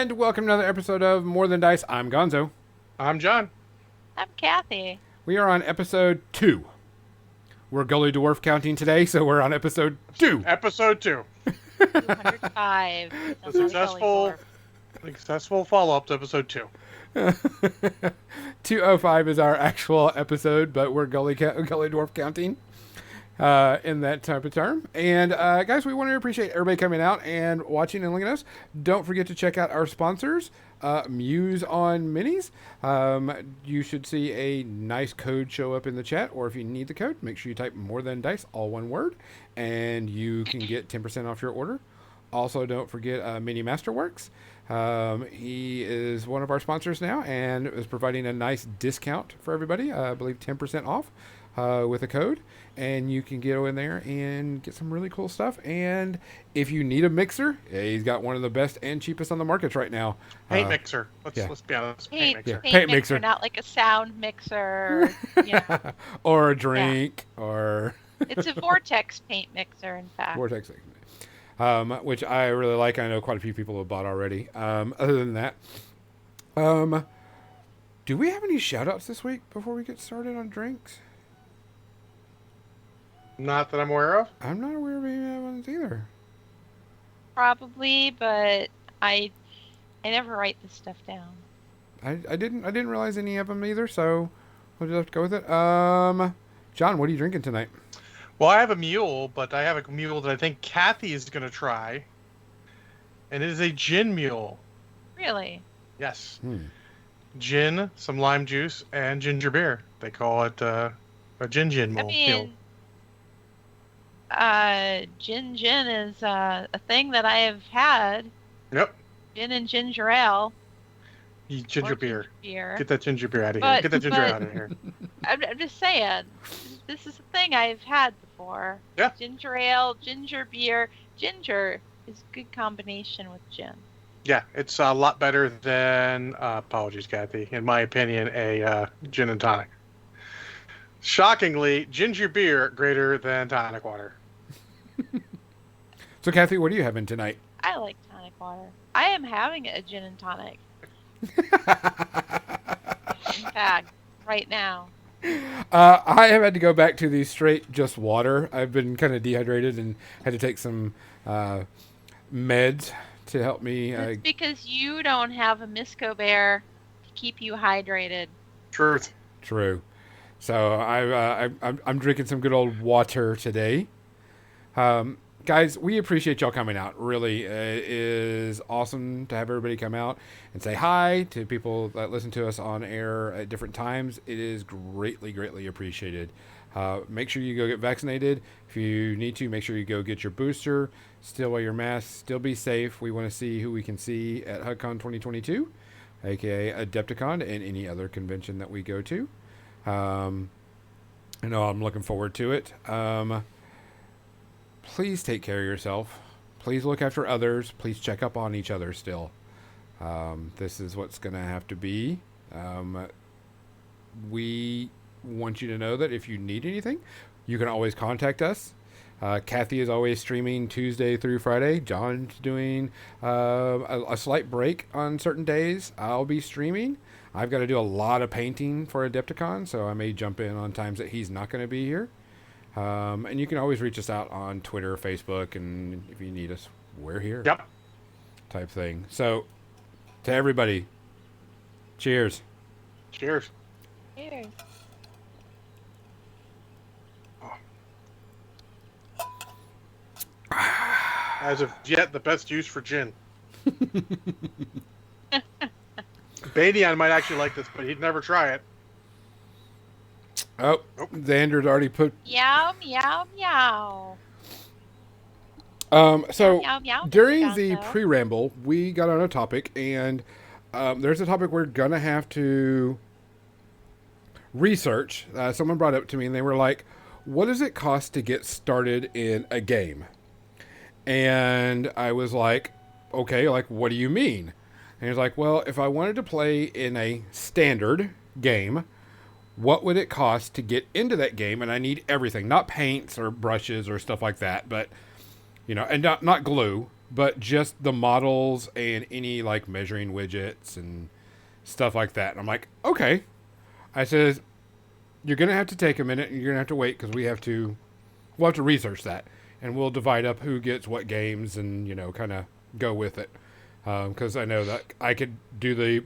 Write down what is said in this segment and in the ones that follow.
And welcome to another episode of More Than Dice. I'm Gonzo. I'm John. I'm Kathy. We are on episode 2. We're Gully Dwarf counting today, so we're on episode 2. Episode 2. 205. The successful follow-up to episode 2. 205 is our actual episode, but we're Gully Dwarf counting in that type of term. And guys, we want to appreciate everybody coming out and watching and looking at us. Don't forget to check out our sponsors, Muse on Minis. You should see a nice code show up in the chat, or if you need the code, make sure you type More Than Dice, all one word, and you can get 10% off your order. Also, don't forget Mini Masterworks. He is one of our sponsors now and is providing a nice discount for everybody. I believe 10% off with a code. And you can go in there and get some really cool stuff. And if you need a mixer, he's got one of the best and cheapest on the markets right now. Paint mixer. Let's be honest. Paint mixer. Paint mixer, not like a sound mixer. Or a drink. Or it's a Vortex paint mixer, in fact. Vortex, which I really like. I know quite a few people have bought already. Other than that, do we have any shout outs this week before we get started on drinks? Not that I'm aware of. I'm not aware of any ones either. Probably, but I never write this stuff down. I didn't realize any of them either, so we'll just have to go with it. John, what are you drinking tonight? Well, I have a mule, but I have a mule that I think Kathy is going to try. And it is a gin mule. Really? Yes. Gin, some lime juice, and ginger beer. They call it a gin mule. Gin is a thing that I have had. Yep. Gin and ginger ale. Ginger beer. Get that ginger beer out of here. Get that ginger out of here. I'm just saying, this is a thing I've had before. Yeah. Ginger ale, ginger beer. Ginger is a good combination with gin. Yeah, it's a lot better than, apologies, Kathy, in my opinion, a gin and tonic. Shockingly, ginger beer greater than tonic water. So, Kathy, what are you having tonight? I like tonic water. I am having a gin and tonic. In fact, right now. I have had to go back to the straight just water. I've been kind of dehydrated and had to take some meds to help me. It's because you don't have a Misco Bear to keep you hydrated. Truth. True. So I'm drinking some good old water today. Guys, we appreciate y'all coming out. Really, it is awesome to have everybody come out and say hi to people that listen to us on air at different times. It is greatly, greatly appreciated. Make sure you go get vaccinated. If you need to, make sure you go get your booster. Still wear your mask. Still be safe. We want to see who we can see at HUDCon 2022, aka Adepticon, and any other convention that we go to. I know I'm looking forward to it. Please take care of yourself. Please look after others. Please check up on each other still. This is what's going to have to be. We want you to know that if you need anything, you can always contact us. Kathy is always streaming Tuesday through Friday. John's doing a slight break on certain days. I'll be streaming. I've got to do a lot of painting for Adepticon, so I may jump in on times that he's not going to be here. And you can always reach us out on Twitter, Facebook, and if you need us, we're here. Yep. Type thing. So, to everybody, cheers. Cheers. Cheers. As of yet, the best use for gin. Badian might actually like this, but he'd never try it. Oh, nope. Xander's already put... Meow, meow, meow. So, meow, meow, during meow, the meow. pre-ramble, we got on a topic, and there's a topic we're going to have to research. Someone brought it up to me, and they were like, what does it cost to get started in a game? And I was like, okay, like, what do you mean? And he was like, well, if I wanted to play in a standard game, what would it cost to get into that game? And I need everything, not paints or brushes or stuff like that, but, you know, and not glue, but just the models and any like measuring widgets and stuff like that. And I'm like, okay. I says, you're gonna have to take a minute and you're gonna have to wait because we'll have to research that and we'll divide up who gets what games and kind of go with it. Because I know that I could do the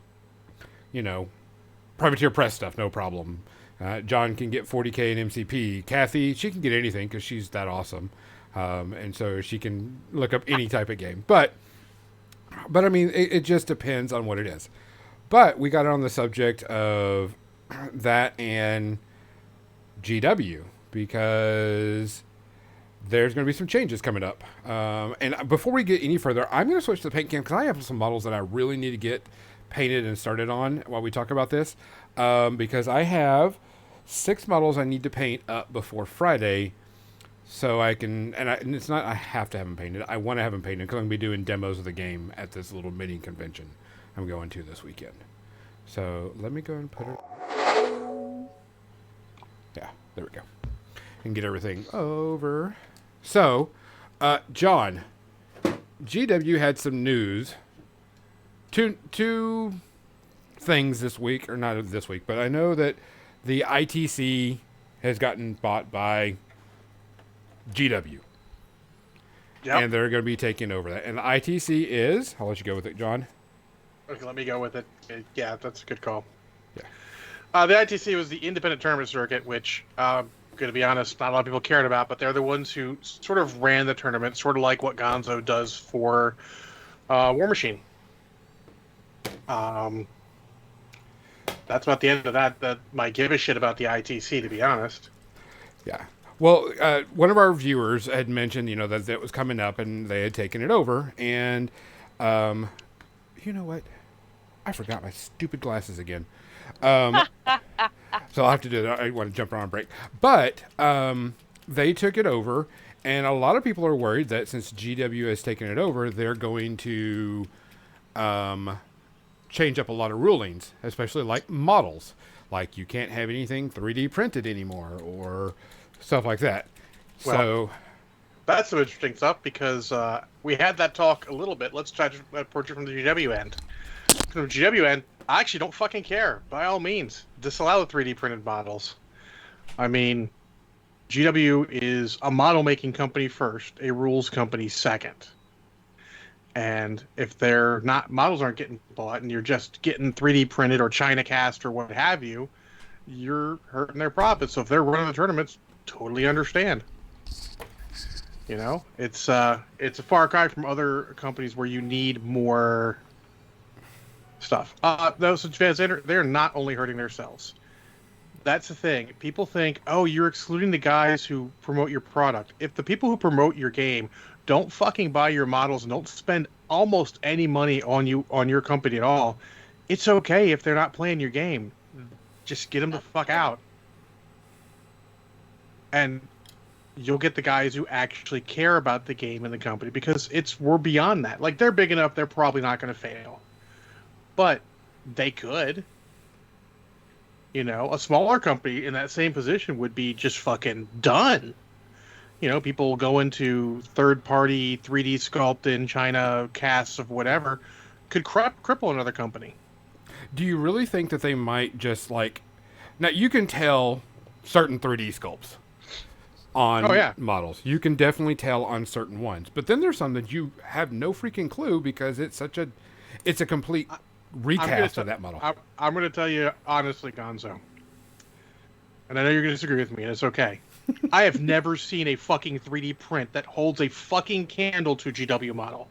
Privateer Press stuff, no problem. John can get 40K in MCP. Kathy, she can get anything because she's that awesome. And so she can look up any type of game. But I mean, it just depends on what it is. But we got on the subject of that and GW because there's going to be some changes coming up. And before we get any further, I'm going to switch to the paint can because I have some models that I really need to get painted and started on while we talk about this. Because I have 6 models I need to paint up before Friday. So I can, and it's not I have to have them painted. I want to have them painted because I'm going to be doing demos of the game at this little mini convention I'm going to this weekend. So let me go and put it. Yeah, there we go. And get everything over. So, John, GW had some news. Two things this week, or not this week, but I know that the ITC has gotten bought by GW. Yep. And they're going to be taking over that. And the ITC is, I'll let you go with it, John. Okay, let me go with it. Yeah, that's a good call. Yeah. The ITC was the independent tournament circuit, which, going to be honest, not a lot of people cared about, but they're the ones who sort of ran the tournament, sort of like what Gonzo does for War Machine. That's about the end of that my give a shit about the ITC, to be honest. Yeah. Well, one of our viewers had mentioned, that it was coming up and they had taken it over. And, you know what? I forgot my stupid glasses again. So I'll have to do that. I want to jump around a break. But they took it over. And a lot of people are worried that since GW has taken it over, they're going to change up a lot of rulings, especially like models. Like you can't have anything 3D printed anymore or stuff like that. Well, so that's some interesting stuff because we had that talk a little bit. Let's try to approach it from the GW end. From the GW end, I actually don't fucking care. By all means, disallow the 3D printed models. I mean, GW is a model making company first, a rules company second. And if they're not, models aren't getting bought and you're just getting 3D printed or China cast or what have you, you're hurting their profits. So if they're running the tournaments, totally understand. It's a far cry from other companies where you need more stuff. Those fans, they're not only hurting themselves. That's the thing. People think, oh, you're excluding the guys who promote your product. If the people who promote your game don't fucking buy your models and don't spend almost any money on your company at all, it's okay if they're not playing your game. Just get them the fuck out. And you'll get the guys who actually care about the game and the company because we're beyond that. Like, they're big enough, they're probably not going to fail. But they could. A smaller company in that same position would be just fucking done. People go into third-party 3D sculpt in China casts of whatever, could cripple another company. do you really think that they might just now you can tell certain 3D sculpts on models. You can definitely tell on certain ones. But then there's some that you have no freaking clue because it's a complete recast of that model. I'm going to tell you honestly, Gonzo. And I know you're going to disagree with me, and it's okay. I have never seen a fucking 3D print that holds a fucking candle to a GW model.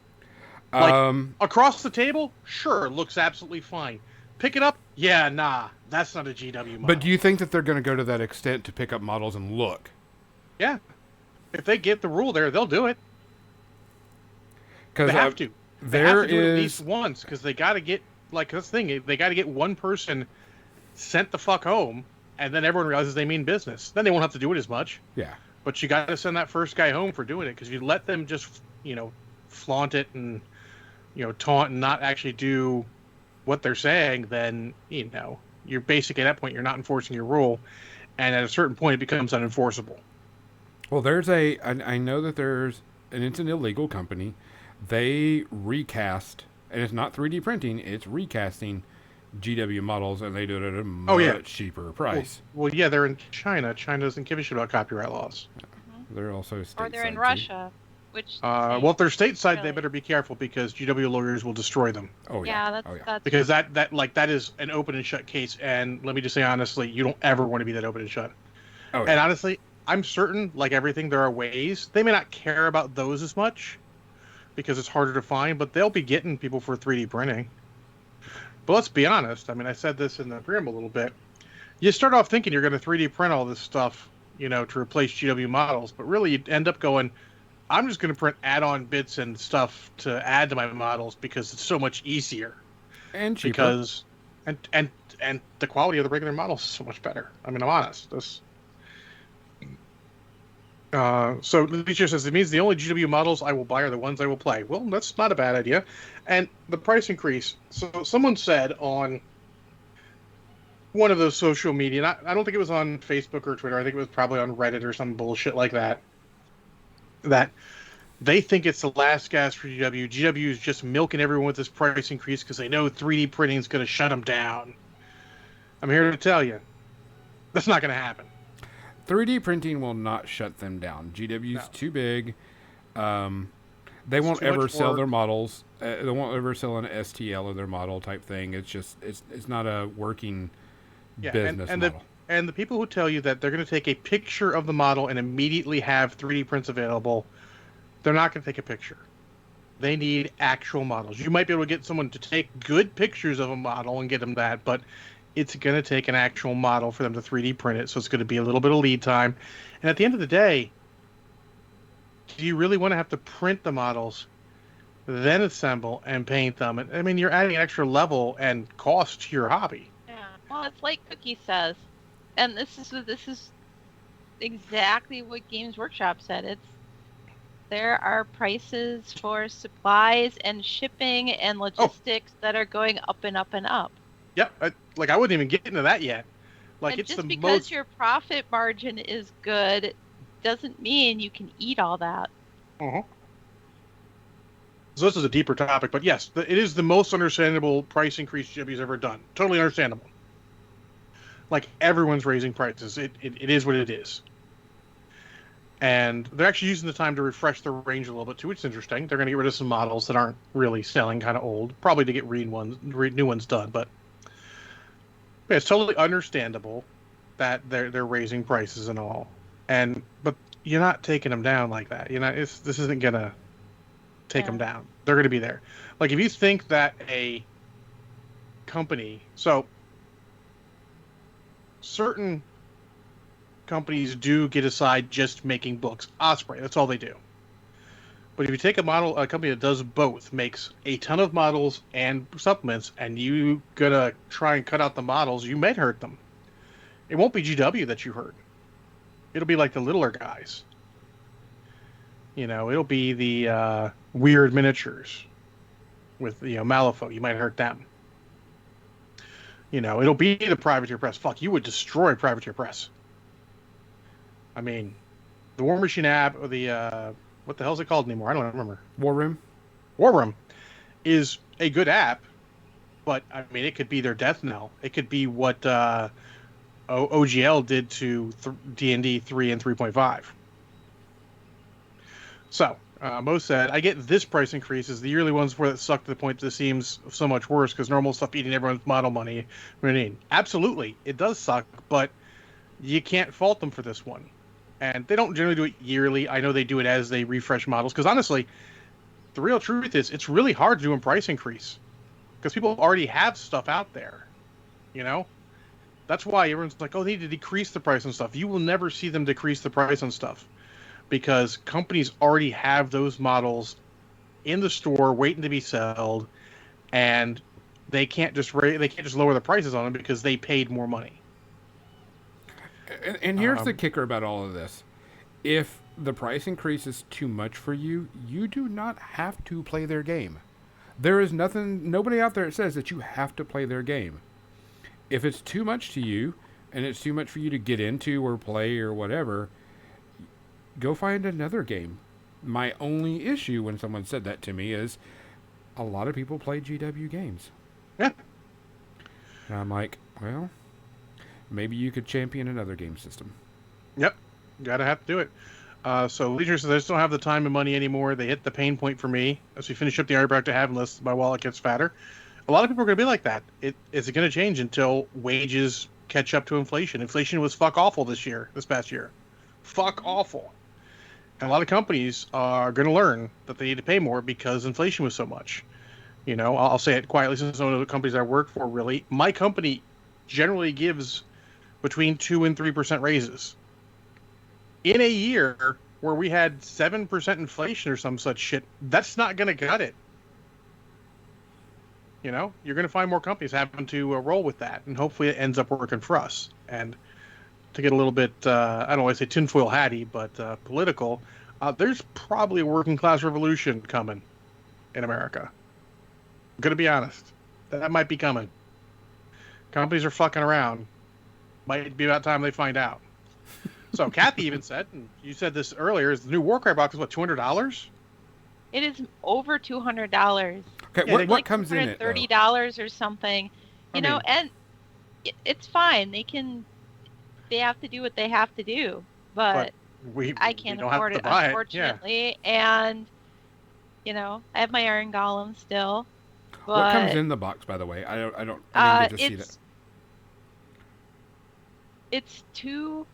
Across the table, sure, looks absolutely fine. Pick it up, yeah, nah, that's not a GW model. But do you think that they're going to go to that extent to pick up models and look? Yeah. If they get the rule there, they'll do it. They have to. They have to do it at least once, because they got to get, this thing, they got to get one person sent the fuck home, and then everyone realizes they mean business. Then they won't have to do it as much. Yeah. But you got to send that first guy home for doing it, because if you let them just, flaunt it and, taunt and not actually do what they're saying, then, you're basically, at that point, you're not enforcing your rule, and at a certain point, it becomes unenforceable. Well, I know that it's an illegal company. they recast, and it's not 3D printing, it's recasting GW models, and they do it at a much cheaper price. Well, yeah, they're in China. China doesn't give a shit about copyright laws. They're also stateside. Or they're in too. Russia, which Well, if they're stateside, they Really? better be careful because GW lawyers will destroy them. Oh yeah. yeah, Oh yeah. that's Because that is an open and shut case, and let me just say honestly, you don't ever want to be that open and shut. Oh And yeah. honestly, I'm certain, like everything, there are ways. They may not care about those as much because it's harder to find, but they'll be getting people for 3D printing. But let's be honest. I mean, I said this in the preamble a little bit. You start off thinking you're going to 3D print all this stuff, to replace GW models, but really you end up going, I'm just going to print add-on bits and stuff to add to my models because it's so much easier. And cheaper. Because and the quality of the regular models is so much better. I mean, I'm honest. So Lucio says it means the only GW models I will buy are the ones I will play. Well, that's not a bad idea. And the price increase. So someone said on one of those social media, and I don't think it was on Facebook or Twitter. I think it was probably on Reddit or some bullshit like that. That they think it's the last gasp for GW. GW is just milking everyone with this price increase because they know 3D printing is going to shut them down. I'm here to tell you, that's not going to happen. 3D printing will not shut them down. GW's too big. They won't too ever much sell work. their models. They won't ever sell an STL of their model type thing. It's just it's not a working business model. And the people who tell you that they're going to take a picture of the model and immediately have 3D prints available, they're not going to take a picture. They need actual models. You might be able to get someone to take good pictures of a model and get them that, but it's going to take an actual model for them to 3D print it, so it's going to be a little bit of lead time. And at the end of the day, do you really want to have to print the models, then assemble and paint them? I mean, you're adding an extra level and cost to your hobby. yeah. Well, it's like Cookie says, and this is exactly what Games Workshop said. There are prices for supplies and shipping and logistics that are going up and up and up. Yep, I wouldn't even get into that yet. And just because your profit margin is good doesn't mean you can eat all that. So this is a deeper topic, but yes, it is the most understandable price increase GW's ever done. Totally understandable. Like, everyone's raising prices. It is what it is. And they're actually using the time to refresh the range a little bit too, which is interesting. They're going to get rid of some models that aren't really selling, kind of old, probably to get new ones done. But yeah, it's totally understandable that they're raising prices and all. But you're not taking them down like that. This isn't gonna take them down. They're gonna be there. Like, if you think that a company, so certain companies do get aside just making books. Osprey, that's all they do. But if you take a company that does both, makes a ton of models and supplements, and you gonna try and cut out the models, you may hurt them. It won't be GW that you hurt. It'll be like the littler guys. It'll be the weird miniatures with Malifaux. You might hurt them. It'll be the Privateer Press. Fuck, you would destroy Privateer Press. I mean, the War Machine app, or the what the hell is it called anymore? I don't remember. War Room. War Room is a good app, but I mean, it could be their death knell. It could be what OGL did to D&D 3 and 3.5. So, Mo said, I get this price increase is the yearly ones where it sucked to the point that it seems so much worse because normal stuff eating everyone's model money. I mean, absolutely, it does suck, but you can't fault them for this one. And they don't generally do it yearly. I know they do it as they refresh models because honestly, the real truth is it's really hard to do a price increase because people already have stuff out there. That's why everyone's like, oh, they need to decrease the price on stuff. You will never see them decrease the price on stuff because companies already have those models in the store waiting to be sold, and they can't just lower the prices on them because they paid more money. And here's the kicker about all of this. If the price increase is too much for you, you do not have to play their game. There is nobody out there that says that you have to play their game. If it's too much to you, and it's too much for you to get into or play or whatever, go find another game. My only issue when someone said that to me is a lot of people play GW games. Yeah. And I'm like, well, maybe you could champion another game system. Yep. Gotta have to do it. So Leisure says, I just don't have the time and money anymore. They hit the pain point for me. As we finish up the Iron Back to have unless my wallet gets fatter. A lot of people are going to be like that. Is it going to change until wages catch up to inflation? Inflation was fuck awful this past year. Fuck awful. And a lot of companies are going to learn that they need to pay more because inflation was so much. You know, I'll say it quietly since one of the companies I work for really. My company generally gives between 2 and 3% raises. In a year where we had 7% inflation or some such shit, that's not going to cut it. You know, you're going to find more companies having to roll with that, and hopefully it ends up working for us. And to get a little bit, I don't want to say tinfoil hatty, but political, there's probably a working class revolution coming in America. I'm going to be honest. That might be coming. Companies are fucking around. Might be about time they find out. So Kathy even said, and you said this earlier, is the new Warcry box is what, $200? It is over $200. Okay, Yeah, what comes in it? $30 or something. You know, and it's fine. They have to do what they have to do. But I can't afford it, unfortunately. Yeah. And, you know, I have my Iron Golem still. But, what comes in the box, by the way? I didn't get to see that. It's 2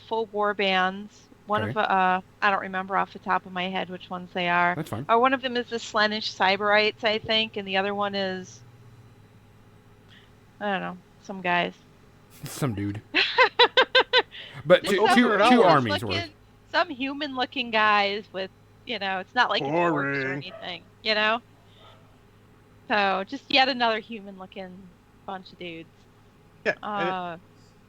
full war bands. One of I don't remember off the top of my head which ones they are. That's fine. One of them is the Slaanesh Cyberites, I think, and the other one is I don't know, some guys. Some dude. But two armies worth. Some human-looking guys with, you know, it's not like it's orcs or anything, you know. So just yet another human-looking bunch of dudes. Yeah.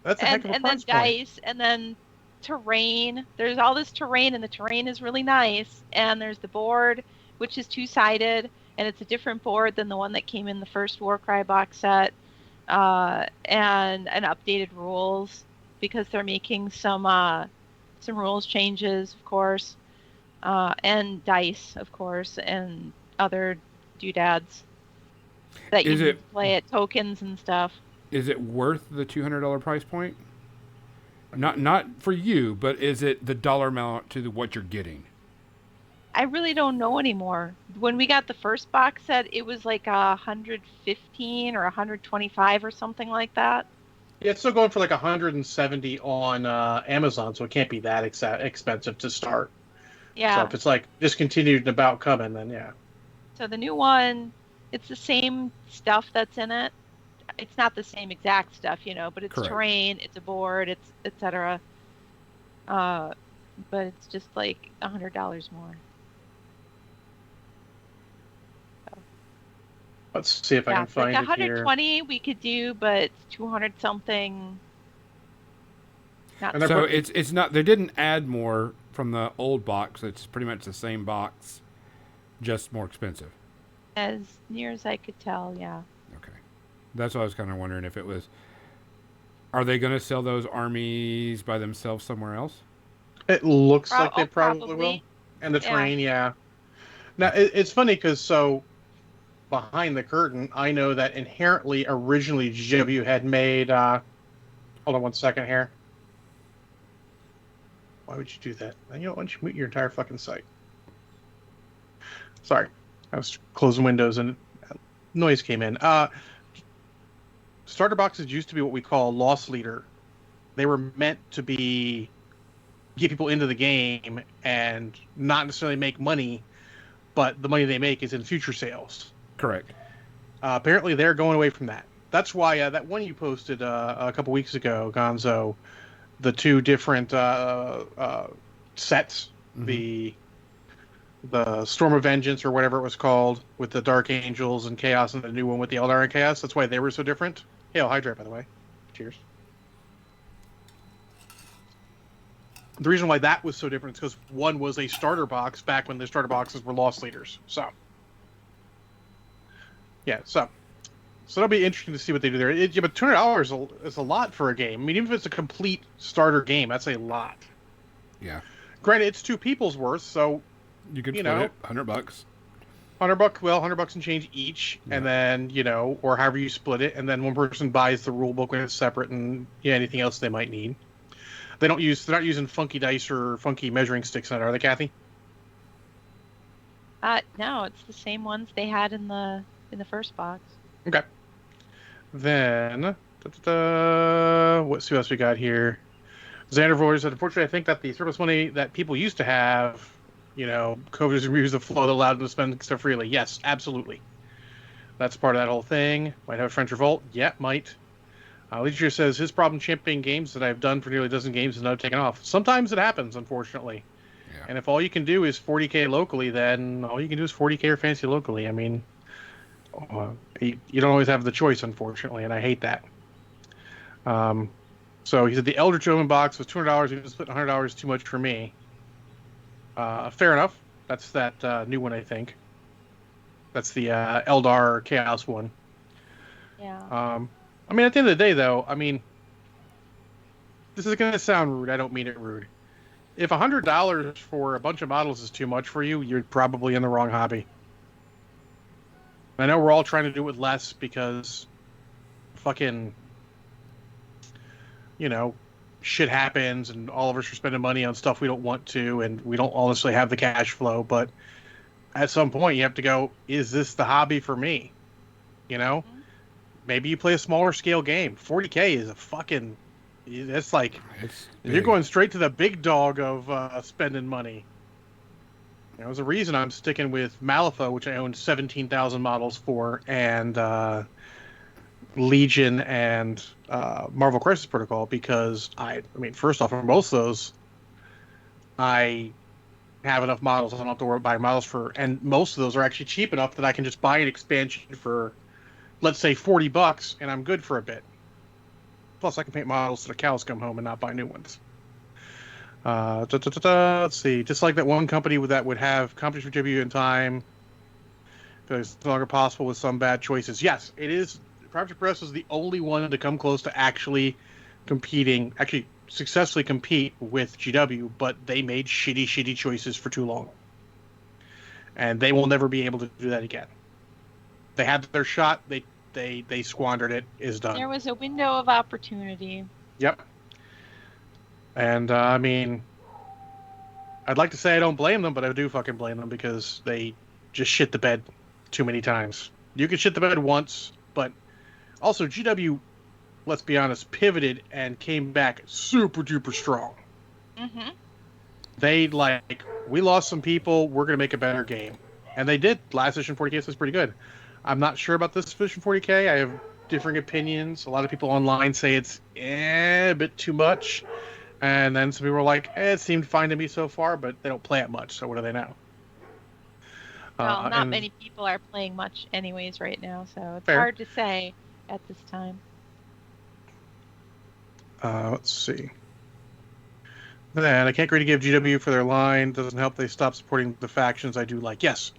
That's a heck of a price and then dice, and then terrain. There's all this terrain, and the terrain is really nice. And there's the board, which is 2-sided, and it's a different board than the one that came in the first Warcry box set. And updated rules because they're making some rules changes, of course, and dice, of course, and other doodads that you can play at tokens and stuff. Is it worth the $200 price point? Not for you, but is it the dollar amount to what you're getting? I really don't know anymore. When we got the first box set, it was like 115 or 125 or something like that. Yeah, it's still going for like 170 on Amazon, so it can't be that expensive to start. Yeah. So if it's like discontinued and about coming, then yeah. So the new one, it's the same stuff that's in it. It's not the same exact stuff, you know, but it's Correct. Terrain, it's a board, it's etc. But it's just like $100 more. So. Let's see if I can find like it 120 we could do, but 200 something. So it's not. They didn't add more from the old box. It's pretty much the same box, just more expensive. As near as I could tell, yeah. Okay. That's what I was kind of wondering if it was. Are they going to sell those armies by themselves somewhere else? It looks like they probably will. And the terrain, yeah. Now, it's funny because behind the curtain, I know that inherently, originally, GW had made... hold on one second here. Why would you do that? You know, why don't you mute your entire fucking site? Sorry. I was closing windows and noise came in. Starter boxes used to be what we call a loss leader. They were meant to get people into the game and not necessarily make money, but the money they make is in future sales. Correct. Apparently, they're going away from that. That's why that one you posted a couple weeks ago, Gonzo, the 2 different sets, the Storm of Vengeance or whatever it was called, with the Dark Angels and Chaos, and the new one with the Eldar and Chaos. That's why they were so different. Hail Hydra, by the way. Cheers. The reason why that was so different is because one was a starter box back when the starter boxes were loss leaders. So, yeah, so that'll be interesting to see what they do there. But $200 is a lot for a game. I mean, even if it's a complete starter game, that's a lot. Yeah. Granted, it's 2 people's worth, so You could You split know. it, $100. $100 and change each, Yeah. and then or however you split it, and then one person buys the rule book when it's separate, and anything else they might need. They're not using funky dice or funky measuring sticks on it, are they, Kathy? No, it's the same ones they had in the first box. Okay. Then let's see what else we got here. Xander Voider said, unfortunately, I think that the surplus money that people used to have, COVID reviews the flow that allowed them to spend stuff freely. Yes, absolutely. That's part of that whole thing. Might have a French revolt. Yeah, might. Leisure says his problem championing games that I've done for nearly a dozen games is not taken off. Sometimes it happens, unfortunately. Yeah. And if all you can do is 40K locally, then all you can do is 40K or fantasy locally. I mean, you don't always have the choice, unfortunately, and I hate that. So he said the Eldritch Omen box was $200. He was splitting $100 too much for me. Fair enough. That's that new one, I think. That's the Eldar Chaos one. Yeah. I mean, at the end of the day, though, I mean, this is going to sound rude. I don't mean it rude. If $100 for a bunch of models is too much for you, you're probably in the wrong hobby. I know we're all trying to do it with less because fucking, shit happens and all of us are spending money on stuff we don't want to and we don't honestly have the cash flow. But at some point you have to go, is this the hobby for me? Mm-hmm. Maybe you play a smaller scale game. 40K is it's like, It's you're big. going straight to the big dog of spending money. There's a reason I'm sticking with Malifaux, which I own 17,000 models for, and Legion and Marvel Crisis Protocol, because I mean, first off, for most of those, I have enough models. I don't have to worry about buying models for, and most of those are actually cheap enough that I can just buy an expansion for, let's say, $40, and I'm good for a bit. Plus, I can paint models till the cows come home and not buy new ones. Let's see. Just like that one company that would have competition for GW in time, it's no longer possible with some bad choices. Yes, it is. Project Press was the only one to come close to actually successfully compete with GW, but they made shitty choices for too long. And they will never be able to do that again. They had their shot. They squandered it. Is done. There was a window of opportunity. Yep. And I mean, I'd like to say I don't blame them, but I do fucking blame them because they just shit the bed too many times. You can shit the bed once, but also GW, let's be honest, pivoted and came back super duper strong. Mm-hmm. They we lost some people. We're gonna make a better game, and they did. Last edition 40K was pretty good. I'm not sure about this edition 40K. I have differing opinions. A lot of people online say it's a bit too much. And then some people were like, it seemed fine to me so far, but they don't play it much, so what do they know? Well, not many people are playing much anyways right now, so it's Fair. hard to say at this time. Let's see. Then I can't agree to give GW for their line. Doesn't help they stop supporting the factions I do like. Yes,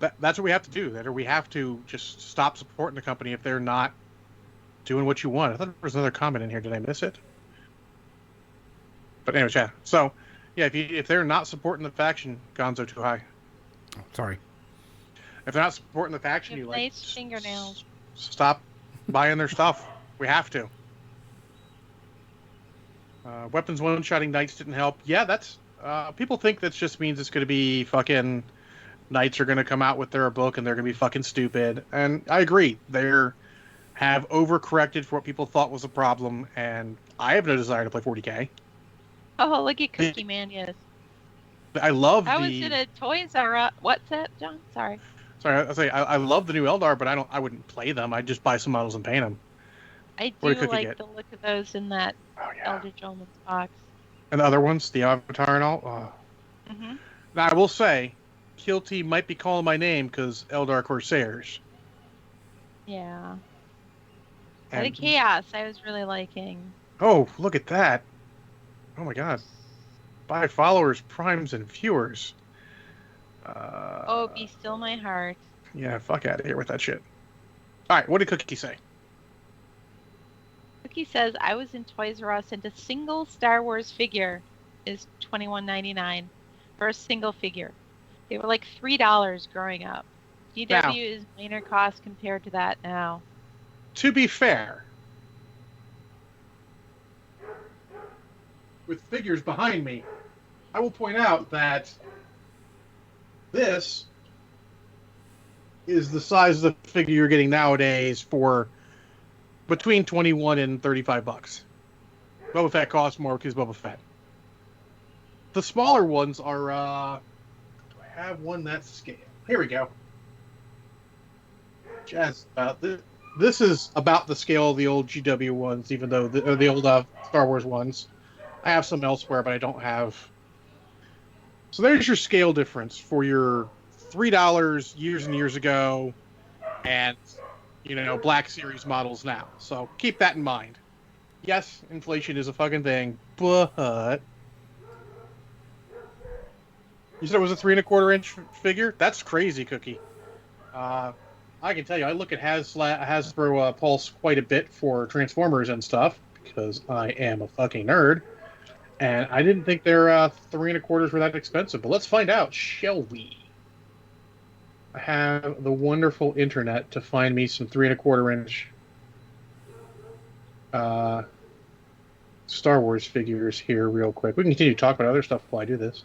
that's what we have to do. That, or we have to just stop supporting the company if they're not doing what you want. I thought there was another comment in here. Did I miss it? But anyways, yeah. So, yeah, if they're not supporting the faction, Gonzo too high. Oh, sorry. If they're not supporting the faction, You have nice fingernails. Stop buying their stuff. We have to. Weapons one-shotting knights didn't help. Yeah, that's... people think that just means it's going to be fucking... Knights are going to come out with their book and they're going to be fucking stupid. And I agree. They have overcorrected for what people thought was a problem, and I have no desire to play 40K. Oh, look at Cookie Man, yes. I love I was in a Toys R Us. What's that, John? Sorry. Sorry, I love the new Eldar, but I wouldn't play them. I'd just buy some models and paint them. I What do did Cookie like get? the look of those in that Oh, yeah. Eldritch Omens box. And the other ones, the Avatar and all. Oh. Mm-hmm. Now, I will say, Kill Team might be calling my name because Eldar Corsairs. Yeah. And, The Chaos I was really liking. oh, look at that. Oh my god. By followers, primes, and viewers. Oh, be still my heart. Yeah, fuck out of here with that shit. Alright, what did Cookie say? Cookie says, I was in Toys R Us and a single Star Wars figure is $21.99 for a single figure. They were like $3 growing up. GW Now- is minor cost compared to that now. To be fair, with figures behind me, I will point out that this is the size of the figure you're getting nowadays for between 21 and 35 bucks. Boba Fett costs more because Boba Fett. The smaller ones are, do I have one that's scale? Here we go. Just about this is about the scale of the old GW ones, even though the old Star Wars ones. I have some elsewhere, but I don't have. So there's your scale difference for your $3 years and years ago, and Black Series models now. So keep that in mind. Yes, inflation is a fucking thing, but you said it was a 3 1/4 inch figure. That's crazy, Cookie. I can tell you, I look at Hasbro Pulse quite a bit for Transformers and stuff because I am a fucking nerd, and I didn't think their 3 1/4s were that expensive. But let's find out, shall we? I have the wonderful internet to find me some 3 1/4 inch Star Wars figures here real quick. We can continue to talk about other stuff while I do this.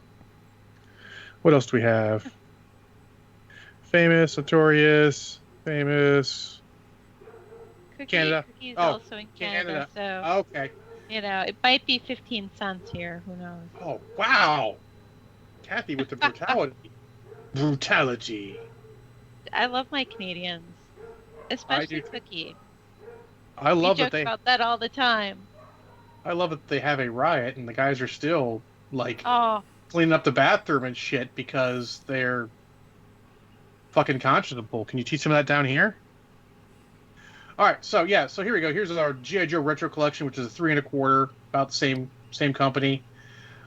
What else do we have? Famous, Notorious, Famous. Canada. Cookie's Oh, also in Canada, so Okay. it might be 15 cents here. Who knows? Oh, wow. Kathy with the brutality. Brutality. I love my Canadians, especially too. Cookie. I love we that joke about that all the time. I love that they have a riot and the guys are still like Oh, cleaning up the bathroom and shit because they're fucking conscionable. Can you teach some of that down here? All right, so here we go. Here's our G.I. Joe Retro Collection, which is a 3 1/4, about the same company.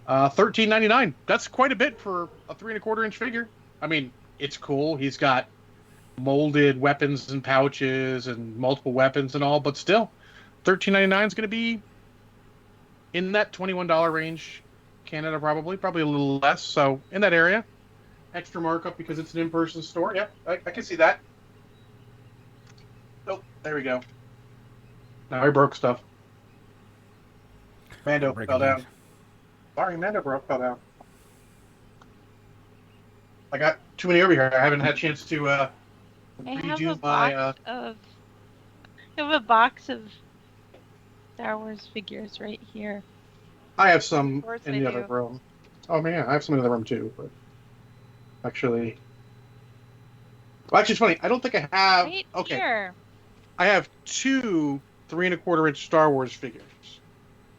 $13.99. That's quite a bit for a 3 1/4 inch figure. I mean, it's cool. He's got molded weapons and pouches and multiple weapons and all, but still, $13.99 is going to be in that $21 range. Canada probably a little less. So in that area, extra markup because it's an in-person store. Yeah, I can see that. Oh, there we go. Now I broke stuff. Mando Breaking fell down. news. Sorry, Mando fell down. I got too many over here. I haven't had a chance to I have redo a my. box of. I have a box of Star Wars figures right here. I have some Of course in I the other do. room. Oh man, I have some in the other room too. But actually, it's funny. I don't think I have. Right Okay, here. I have two 3 1/4 inch Star Wars figures.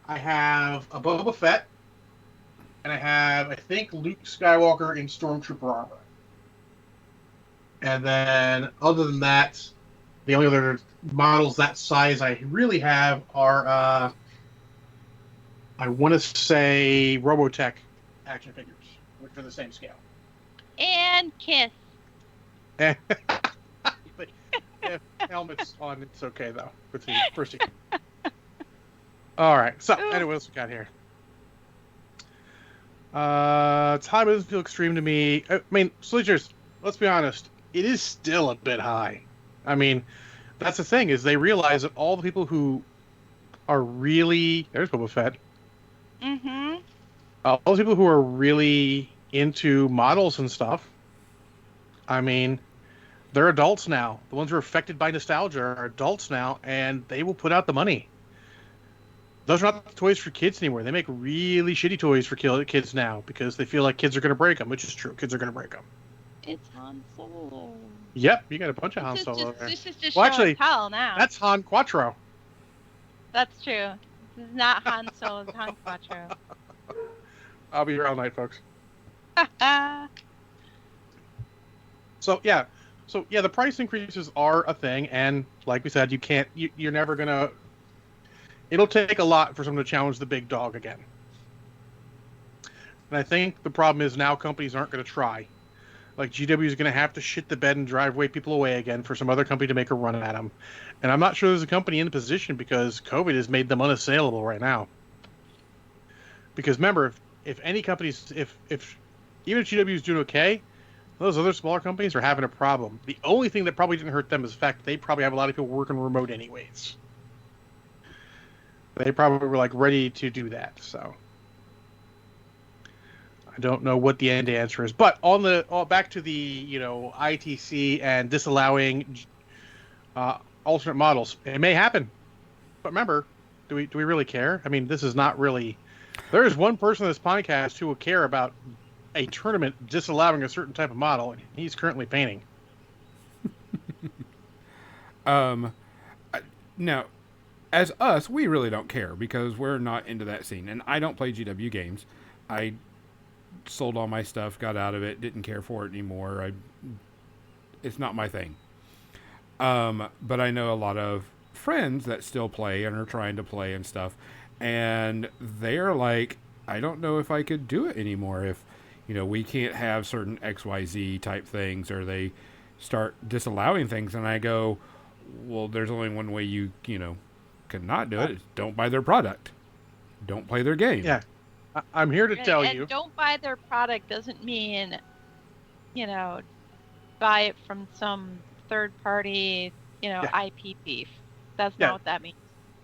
I have a Boba Fett, and I have, I think, Luke Skywalker in Stormtrooper armor. And then, other than that, the only other models that size I really have are, I want to say, Robotech action figures, which are the same scale. And Kiss. But if helmet's on, it's okay though. Proceed. All right. So, anyway, what else we got here? Time doesn't feel extreme to me. I mean, Sleechers, let's be honest. It is still a bit high. I mean, that's the thing is they realize that all the people who are really there's Boba Fett. Mm-hmm. All those people who are really into models and stuff. I mean, they're adults now. The ones who are affected by nostalgia are adults now, and they will put out the money. Those are not toys for kids anymore. They make really shitty toys for kids now because they feel like kids are going to break them, which is true. Kids are going to break them. It's Han Solo. Yep, you got a bunch of Han Solo there. This is just Well, show actually, and tell now. That's Han Quattro. That's true. This is not Han Solo, it's Han Quattro. I'll be here all night, folks. So the price increases are a thing, and like we said, you're never gonna. It'll take a lot for someone to challenge the big dog again. And I think the problem is now companies aren't going to try. Like GW is going to have to shit the bed and drive people away again for some other company to make a run at them. And I'm not sure there's a company in the position because COVID has made them unassailable right now. Because remember, if any companies, if even if GW is doing okay, Those other smaller companies are having a problem. The only thing that probably didn't hurt them is the fact that they probably have a lot of people working remote anyways. They probably were like ready to do that. So I don't know what the end answer is. But on the back to the ITC and disallowing alternate models, it may happen. But remember, do we really care? I mean, this is not really. There is one person in this podcast who will care about a tournament disallowing a certain type of model, and he's currently painting. Now, as us, we really don't care because we're not into that scene, and I don't play GW games. I sold all my stuff, got out of it, didn't care for it anymore. It's not my thing. But I know a lot of friends that still play and are trying to play and stuff, and they're like, I don't know if I could do it anymore if we can't have certain XYZ type things, or they start disallowing things. And I go, well, there's only one way you cannot do it. Is don't buy their product. Don't play their game. Yeah. I'm here to tell you. Don't buy their product doesn't mean, buy it from some third party, IP thief. That's not what that means.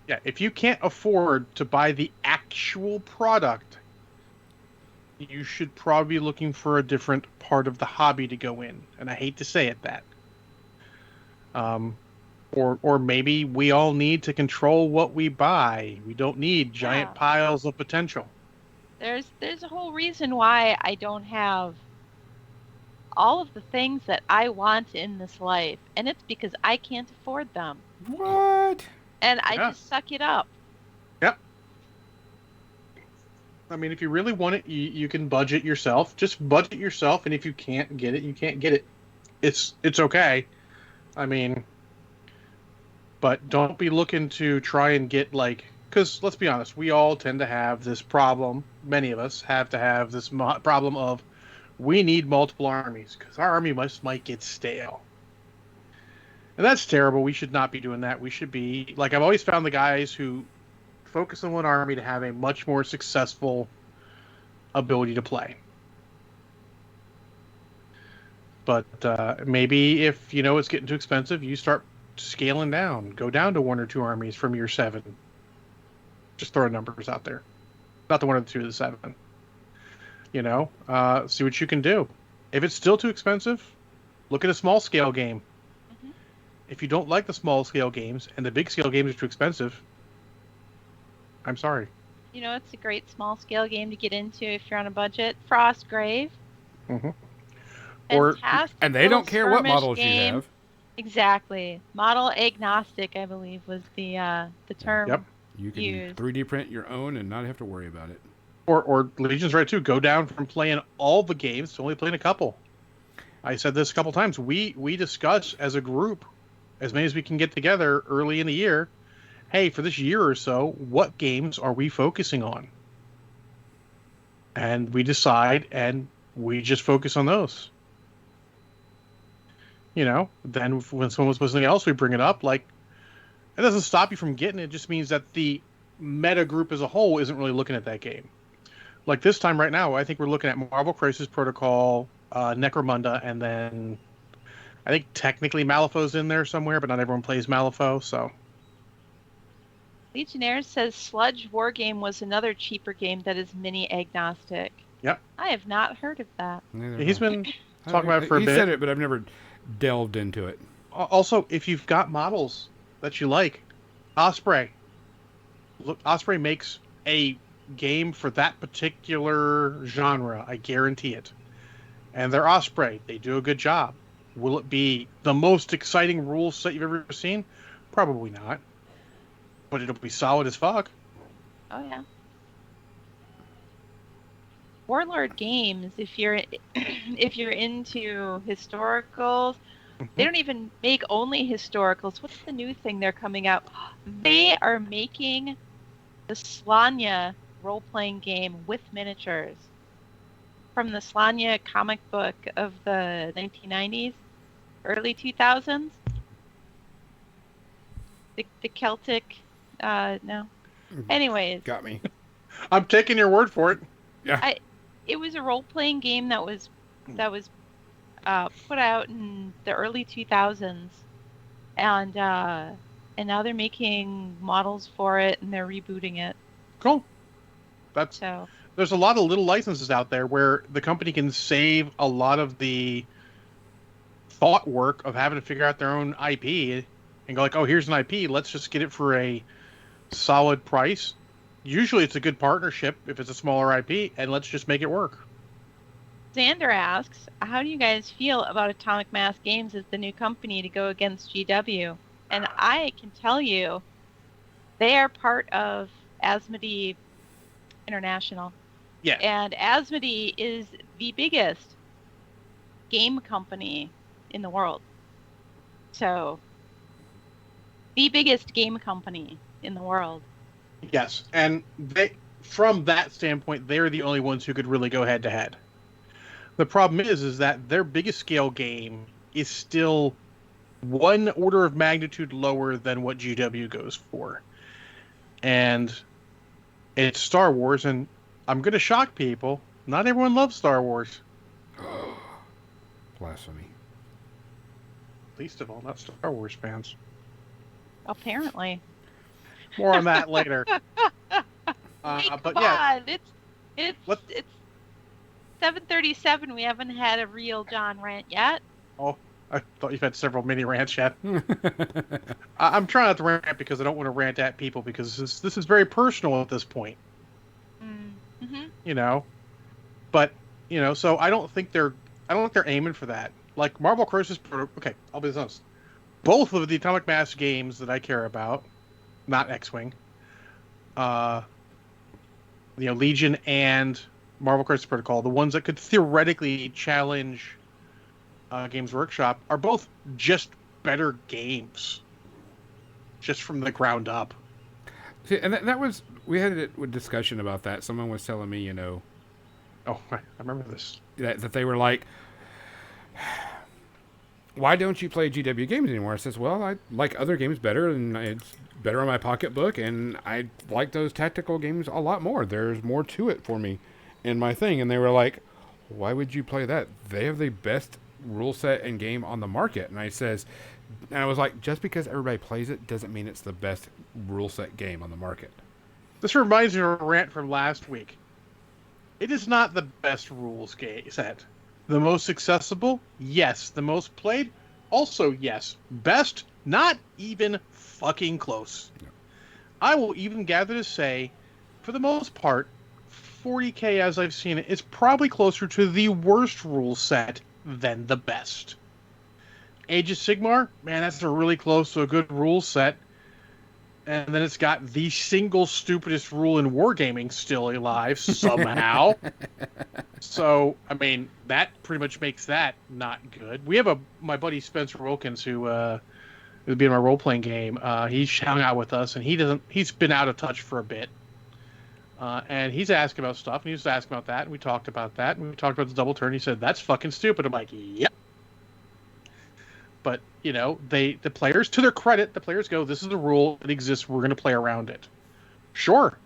Yeah, if you can't afford to buy the actual product, you should probably be looking for a different part of the hobby to go in. And I hate to say it that. Or maybe we all need to control what we buy. We don't need giant piles of potential. There's a whole reason why I don't have all of the things that I want in this life, and it's because I can't afford them. What? And I just suck it up. Yep. I mean, if you really want it, you can budget yourself. Just budget yourself, and if you can't get it, you can't get it. It's okay. I mean, but don't be looking to try and get because let's be honest, we all tend to have this problem. Many of us have to have this problem of we need multiple armies because our army might get stale. And that's terrible. We should not be doing that. We should be, I've always found the guys who focus on one army to have a much more successful ability to play. But maybe if, it's getting too expensive, you start scaling down. Go down to 1 or 2 armies from your 7. Just throwing numbers out there. Not the 1 or the 2 of the 7. See what you can do. If it's still too expensive, look at a small scale game. If you don't like the small scale games and the big scale games are too expensive, I'm sorry. It's a great small scale game to get into if you're on a budget. Frostgrave. Mm-hmm. And they don't care what models you have. Exactly. Model agnostic, I believe, was the term. Yep. You can used. 3D print your own and not have to worry about it. Or Legion's right too. Go down from playing all the games to only playing a couple. I said this a couple times. We discuss as a group, as many as we can get together early in the year. Hey, for this year or so, what games are we focusing on? And we decide, and we just focus on those. Then when someone's playing something else, we bring it up. It doesn't stop you from getting it. It just means that the meta group as a whole isn't really looking at that game. Like this time right now, I think we're looking at Marvel Crisis Protocol, Necromunda, and then I think technically Malifaux's in there somewhere, but not everyone plays Malifaux, so. Legionnaires says Sludge Wargame was another cheaper game that is mini agnostic. Yep. I have not heard of that. He's been talking about it for a bit. He said it, but I've never delved into it. Also, if you've got models that you like, Osprey. Look, Osprey makes a game for that particular genre. I guarantee it. And they're Osprey. They do a good job. Will it be the most exciting rule set you've ever seen? Probably not. But it'll be solid as fuck. Oh, yeah. Warlord Games, if you're into historicals, they don't even make only historicals. What's the new thing they're coming out? They are making the Slania role-playing game with miniatures from the Slania comic book of the 1990s, early 2000s. The Celtic, no. Anyways. Got me. I'm taking your word for it. Yeah. It was a role-playing game that was put out in the early 2000s, and now they're making models for it and they're rebooting it. Cool. That's So There's a lot of little licenses out there where the company can save a lot of the thought work of having to figure out their own IP and go like, oh, here's an IP. Let's just get it for a solid price. Usually it's a good partnership if it's a smaller IP, and let's just make it work. Xander asks, how do you guys feel about Atomic Mass Games as the new company to go against GW? And I can tell you, they are part of Asmodee International. Yeah. And Asmodee is the biggest game company in the world. So, the biggest game company in the world. Yes, and from that standpoint, they're the only ones who could really go head to head. The problem is that their biggest scale game is still one order of magnitude lower than what GW goes for. And it's Star Wars, and I'm going to shock people. Not everyone loves Star Wars. Blasphemy. Least of all, not Star Wars fans. Apparently. More on that later. Hey, But come yeah, on. It's What? 7:37. We haven't had a real John rant yet. oh, I thought you've had several mini rants yet. I'm trying not to rant because I don't want to rant at people because this is very personal at this point. Mm-hmm. You know, but so I don't think they're aiming for that. Like Marvel Crisis Protocol. Okay, I'll be honest. Both of the Atomic Mass games that I care about, not X-Wing, Legion and Marvel Crisis Protocol, the ones that could theoretically challenge Games Workshop, are both just better games, just from the ground up. See, and that was, we had a discussion about that. Someone was telling me, Oh, I remember this. that they were like, why don't you play GW games anymore? I says, well, I like other games better, and it's better on my pocketbook, and I like those tactical games a lot more. There's more to it for me in my thing. And they were like, why would you play that? They have the best rule set and game on the market. And I was like, just because everybody plays it doesn't mean it's the best rule set game on the market. This reminds me of a rant from last week. It is not the best rules set. The most accessible? Yes. The most played? Also yes. Best? Not even fucking close. No. I will even gather to say, for the most part, 40K as I've seen it is probably closer to the worst rule set than the best. Age of Sigmar? Man, that's really close to a good rule set. And then it's got the single stupidest rule in wargaming still alive somehow. So, I mean, that pretty much makes that not good. We have my buddy Spencer Wilkins who would be in my role-playing game. He's hung out with us, and he's been out of touch for a bit. And he's asking about stuff, and he was asking about that, and we talked about that, and we talked about the double turn. He said, that's fucking stupid. I'm like, yep. But, the players, to their credit, the players go, this is the rule, it exists, we're going to play around it. Sure.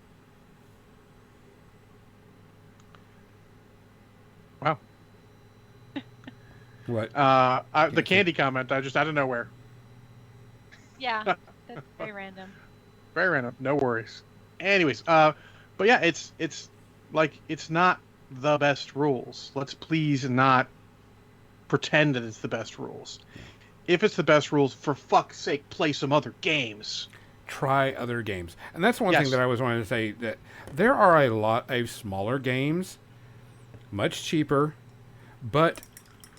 Wow. What? The candy comment, just out of nowhere. Yeah, that's very random. Very random, no worries. Anyways, but yeah, it's like, it's not the best rules. Let's please not pretend that it's the best rules. If it's the best rules, for fuck's sake, play some other games. Try other games. And that's one Yes. thing that I was wanting to say, that there are a lot of smaller games, much cheaper, but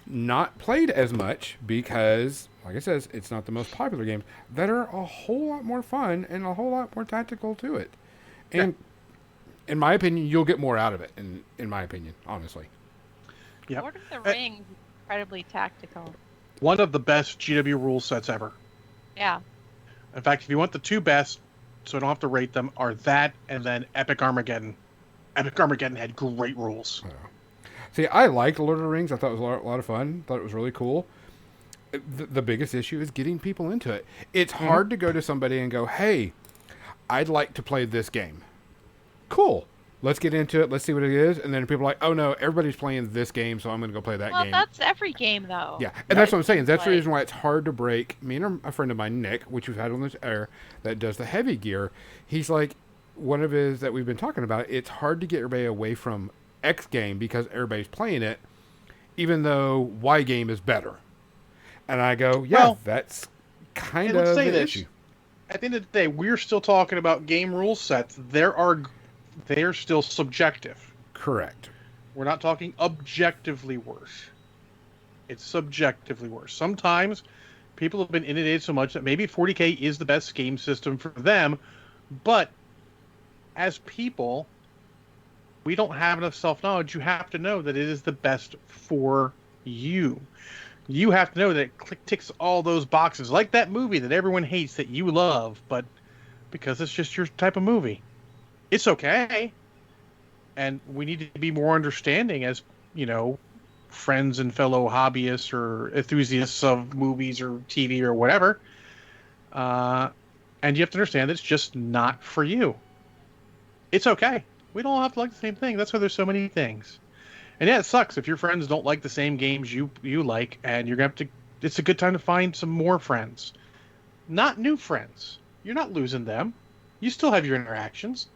not played as much because, like I says, it's not the most popular game, that are a whole lot more fun and a whole lot more tactical to it. And in my opinion, you'll get more out of it, in my opinion, honestly. Yep. Lord of the Rings is incredibly tactical. One of the best GW rule sets ever. Yeah. In fact, if you want the two best, so I don't have to rate them, are that and then Epic Armageddon. Epic Armageddon had great rules. See, I liked Lord of the Rings. I thought it was a lot of fun. Thought it was really cool. The biggest issue is getting people into it. It's hard to go to somebody and go, hey, I'd like to play this game. Cool. Let's get into it. Let's see what it is. And then people are like, oh no, everybody's playing this game, so I'm going to go play that Well, game. that's every game though. Yeah, and that's what I'm saying. That's the Like- reason why it's hard to break. Me and a friend of mine, Nick, which we've had on this air, that does the heavy gear. He's like, one of his that we've been talking about. It's hard to get everybody away from X game because everybody's playing it, even though Y game is better. And I go, yeah, Well, that's kind and let's of say the this. issue. At the end of the day, we're still talking about game rule sets. They're still subjective. Correct. We're not talking objectively worse. It's subjectively worse. Sometimes people have been inundated so much that maybe 40K is the best game system for them, but as people, we don't have enough self-knowledge. You have to know that it is the best for you. You have to know that it ticks all those boxes, like that movie that everyone hates that you love, but because it's just your type of movie. It's okay. And we need to be more understanding as, friends and fellow hobbyists or enthusiasts of movies or TV or whatever. And you have to understand that it's just not for you. It's okay. We don't all have to like the same thing. That's why there's so many things. And yeah, it sucks if your friends don't like the same games you like, and you're going to have to... It's a good time to find some more friends. Not new friends. You're not losing them. You still have your interactions.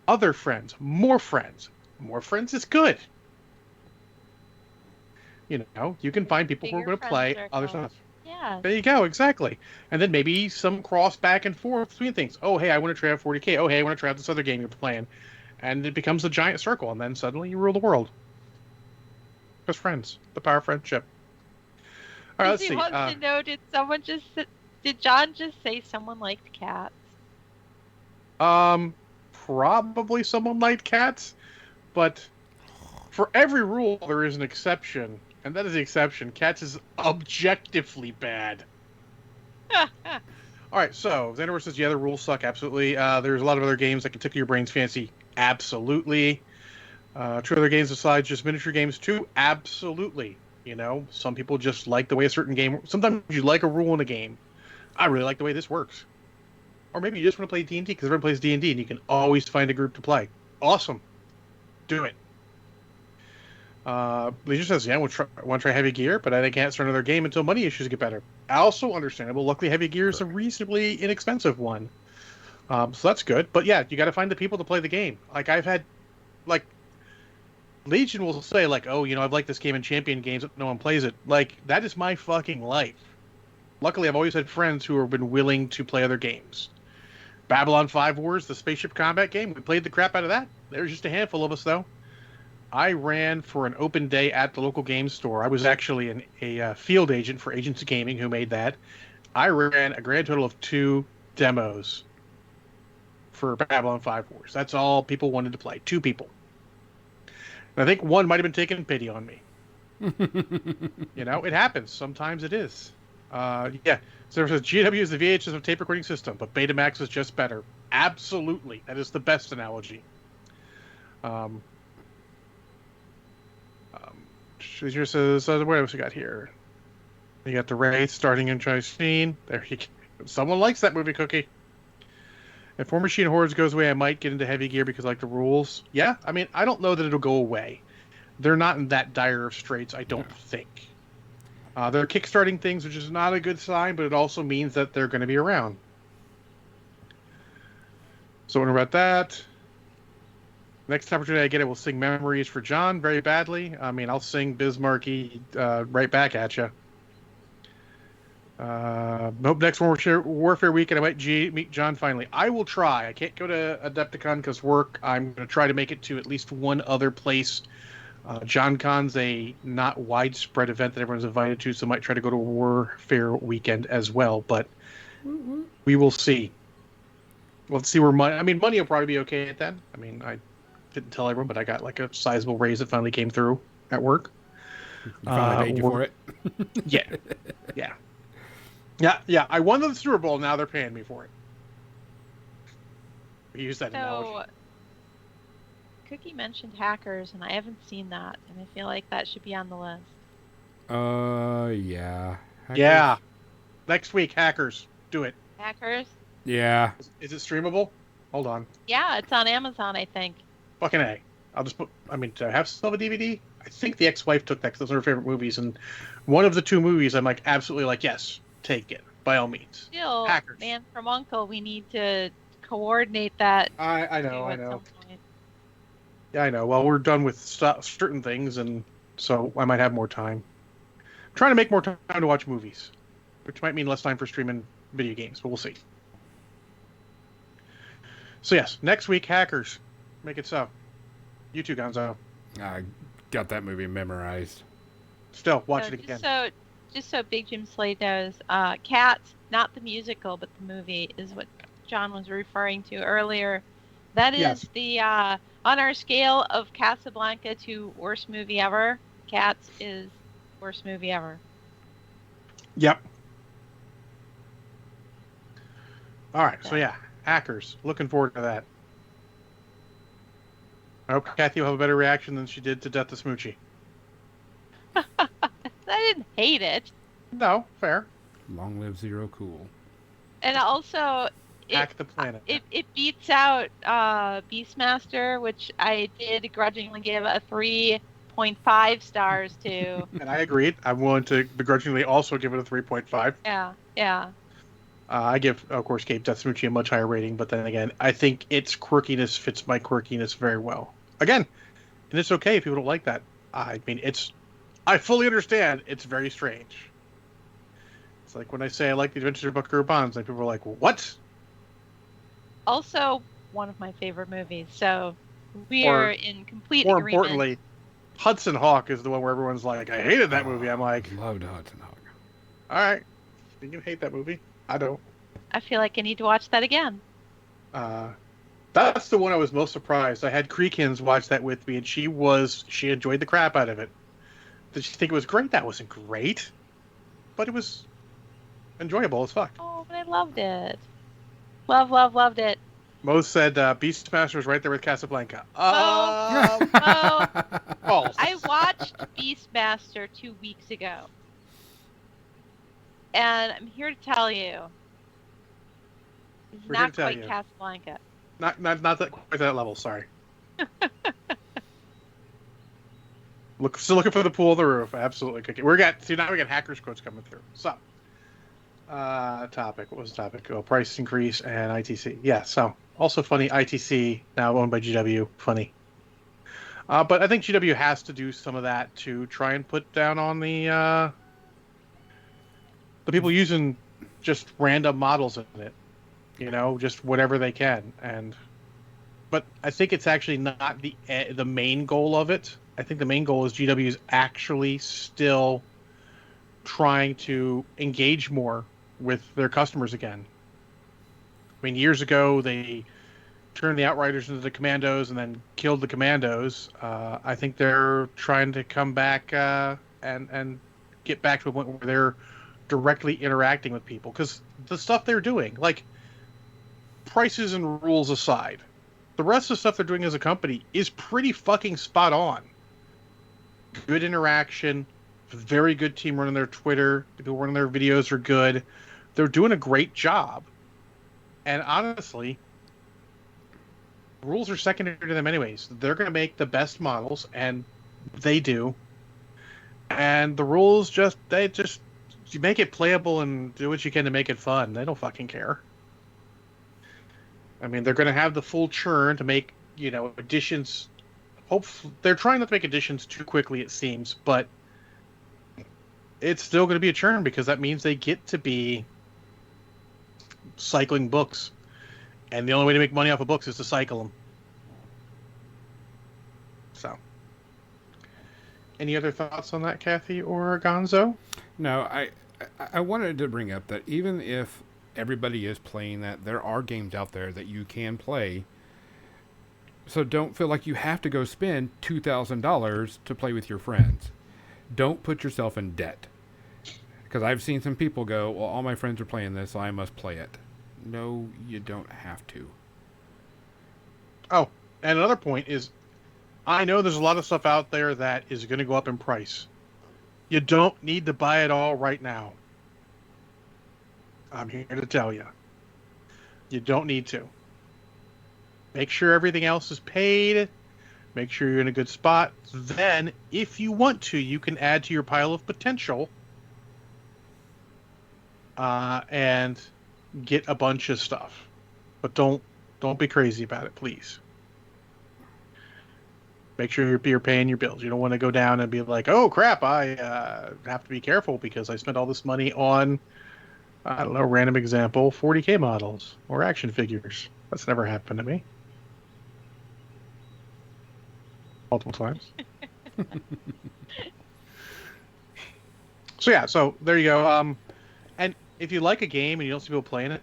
Other friends. More friends. More friends is good. You can find people who are Bigger going to play friend other circle. stuff. Yeah. There you go, exactly. And then maybe some cross back and forth between things. Oh, hey, I want to try out 40K. Oh, hey, I want to try out this other game you're playing. And it becomes a giant circle, and then suddenly you rule the world. Because friends. The power of friendship. All right, let's He see. wants to know, did John just say someone liked cats? Probably someone liked cats, but for every rule there is an exception, and that is the exception. Cats is objectively bad. All right, so Xanderworth says, yeah, the rules suck, absolutely. There's a lot of other games that can tickle your brain's fancy, absolutely. Two other games besides just miniature games, too, absolutely. Some people just like the way a certain game... Sometimes you like a rule in a game. I really like the way this works. Or maybe you just want to play D&D because everyone plays D&D and you can always find a group to play. Awesome. Do it. Leisure says, yeah, I want to try heavy gear, but I can't start another game until money issues get better. Also understandable. Luckily, heavy gear is a reasonably inexpensive one. So that's good. But yeah, you got to find the people to play the game. Like I've had, Legion will say oh, I've liked this game in Champion games, but no one plays it. That is my fucking life. Luckily, I've always had friends who have been willing to play other games. Babylon 5 Wars, the spaceship combat game, we played the crap out of that. There's just a handful of us, though. I ran for an open day at the local game store. I was actually a field agent for Agents of Gaming who made that. I ran a grand total of 2 demos for Babylon 5 Wars. That's all people wanted to play. 2 people. And I think one might have been taking pity on me. It happens. Sometimes it is. Yeah. So it says GW is the VHS of tape recording system, but Betamax is just better. Absolutely. That is the best analogy. She says, what else we got here? You got the Wraith starting in Chysine. There you go. Someone likes that movie, Cookie. If War Machine Hordes goes away, I might get into heavy gear because I like the rules. Yeah, I mean, I don't know that it'll go away. They're not in that dire of straits, I don't think. They're kickstarting things, which is not a good sign, but it also means that they're going to be around. So what about that? Next opportunity I get, I will sing Memories for John very badly. I mean, I'll sing Bismarcky right back at you. Hope next Warfare Weekend I might meet John finally. I will try. I can't go to Adepticon because work. I'm going to try to make it to at least one other place. John Con's a not widespread event that everyone's invited to, so I might try to go to Warfare Weekend as well, but we will see. Let's see where money will probably be okay at that. I mean, I didn't tell everyone, but I got a sizable raise that finally came through at work. You finally paid you for it. Yeah. I won the Super Bowl. Now they're paying me for it. We use that analogy. Cookie mentioned hackers, and I haven't seen that, and I feel like that should be on the list. Yeah. Hackers? Yeah. Next week, Hackers. Do it. Hackers? Yeah. Is it streamable? Hold on. Yeah, it's on Amazon, I think. Fucking A. I'll just put. I mean, do I have still have a DVD? I think the ex-wife took that because those are her favorite movies, and one of the two movies I'm like absolutely like yes, take it by all means. Still, Hackers. Man from Uncle, we need to coordinate that I too know, I at know. some point. Yeah, I know. Well, we're done with certain things, and so I might have more time. I'm trying to make more time to watch movies, which might mean less time for streaming video games, but we'll see. So yes, next week, Hackers. Make it so. You too, Gonzo. I got that movie memorized. Still, watch So it again. just so Big Jim Slade knows, Cats, not the musical, but the movie is what John was referring to earlier. That is Yes. the on our scale of Casablanca to worst movie ever. Cats is worst movie ever. Yep. All right, so yeah, Hackers. Looking forward to that. I hope Kathy will have a better reaction than she did to Death to Smoochie. I didn't hate it, No, fair. Long live Zero Cool. and also Hack the planet. it beats out Beastmaster, which I did grudgingly give a 3.5 stars to. And I agreed. I'm willing to begrudgingly also give it a 3.5. Yeah. I give, of course, Cape Death Smoochie a much higher rating, but then again, I think its quirkiness fits my quirkiness very well. Again, and it's okay if people don't like that. I mean, I fully understand. It's very strange. It's like when I say I like the Adventures of Buckaroo Banzai, and people are like, "What?" Also, one of my favorite movies. So we are in complete More agreement. importantly, Hudson Hawk is the one where everyone's like, "I hated that movie." I'm like, Loved Hudson Hawk. "All right, you can hate that movie. I don't." I feel like I need to watch that again. That's the one I was most surprised. I had Creekins watch that with me, and she enjoyed the crap out of it. Did she think it was great? That wasn't great, but it was enjoyable as fuck. Oh, but I loved it. Loved it. Mo said Beastmaster was right there with Casablanca. Oh. False. I watched Beastmaster 2 weeks ago. And I'm here to tell you, it's We're here not to tell quite you. Casablanca. Not that quite that level. Sorry. Still looking for the pool of the roof. Absolutely. Okay. Now we got hackers quotes coming through. So, topic. What was the topic? Oh, price increase and ITC. Yeah. So also funny. ITC now owned by GW. Funny. But I think GW has to do some of that to try and put down on the people using just random models in it. You know, just whatever they can. But I think it's actually not the main goal of it. I think the main goal is GW is actually still trying to engage more with their customers again. I mean, years ago they turned the Outriders into the Commandos and then killed the Commandos. I think they're trying to come back and get back to a point where they're directly interacting with people, because the stuff they're doing, like prices and rules aside, the rest of the stuff they're doing as a company is pretty fucking spot on. Good interaction, very good team running their Twitter, the people running their videos are good. They're doing a great job. And honestly, rules are secondary to them anyways. They're going to make the best models, and they do. And the rules you make it playable and do what you can to make it fun. They don't fucking care. I mean, they're going to have the full churn to make, additions. They're trying not to make additions too quickly, it seems, but it's still going to be a churn because that means they get to be cycling books. And the only way to make money off of books is to cycle them. So, any other thoughts on that, Kathy or Gonzo? No, I wanted to bring up that even if everybody is playing that, there are games out there that you can play. So don't feel like you have to go spend $2,000 to play with your friends. Don't put yourself in debt. Because I've seen some people go, well, all my friends are playing this, so I must play it. No, you don't have to. Oh, and another point is, I know there's a lot of stuff out there that is going to go up in price. You don't need to buy it all right now. I'm here to tell you. You don't need to. Make sure everything else is paid. Make sure you're in a good spot. Then, if you want to, you can add to your pile of potential and get a bunch of stuff. But don't be crazy about it, please. Make sure you're paying your bills. You don't want to go down and be like, oh crap, I have to be careful because I spent all this money on, I don't know, random example, 40K models or action figures. That's never happened to me. Multiple times. So there you go. And if you like a game and you don't see people playing it,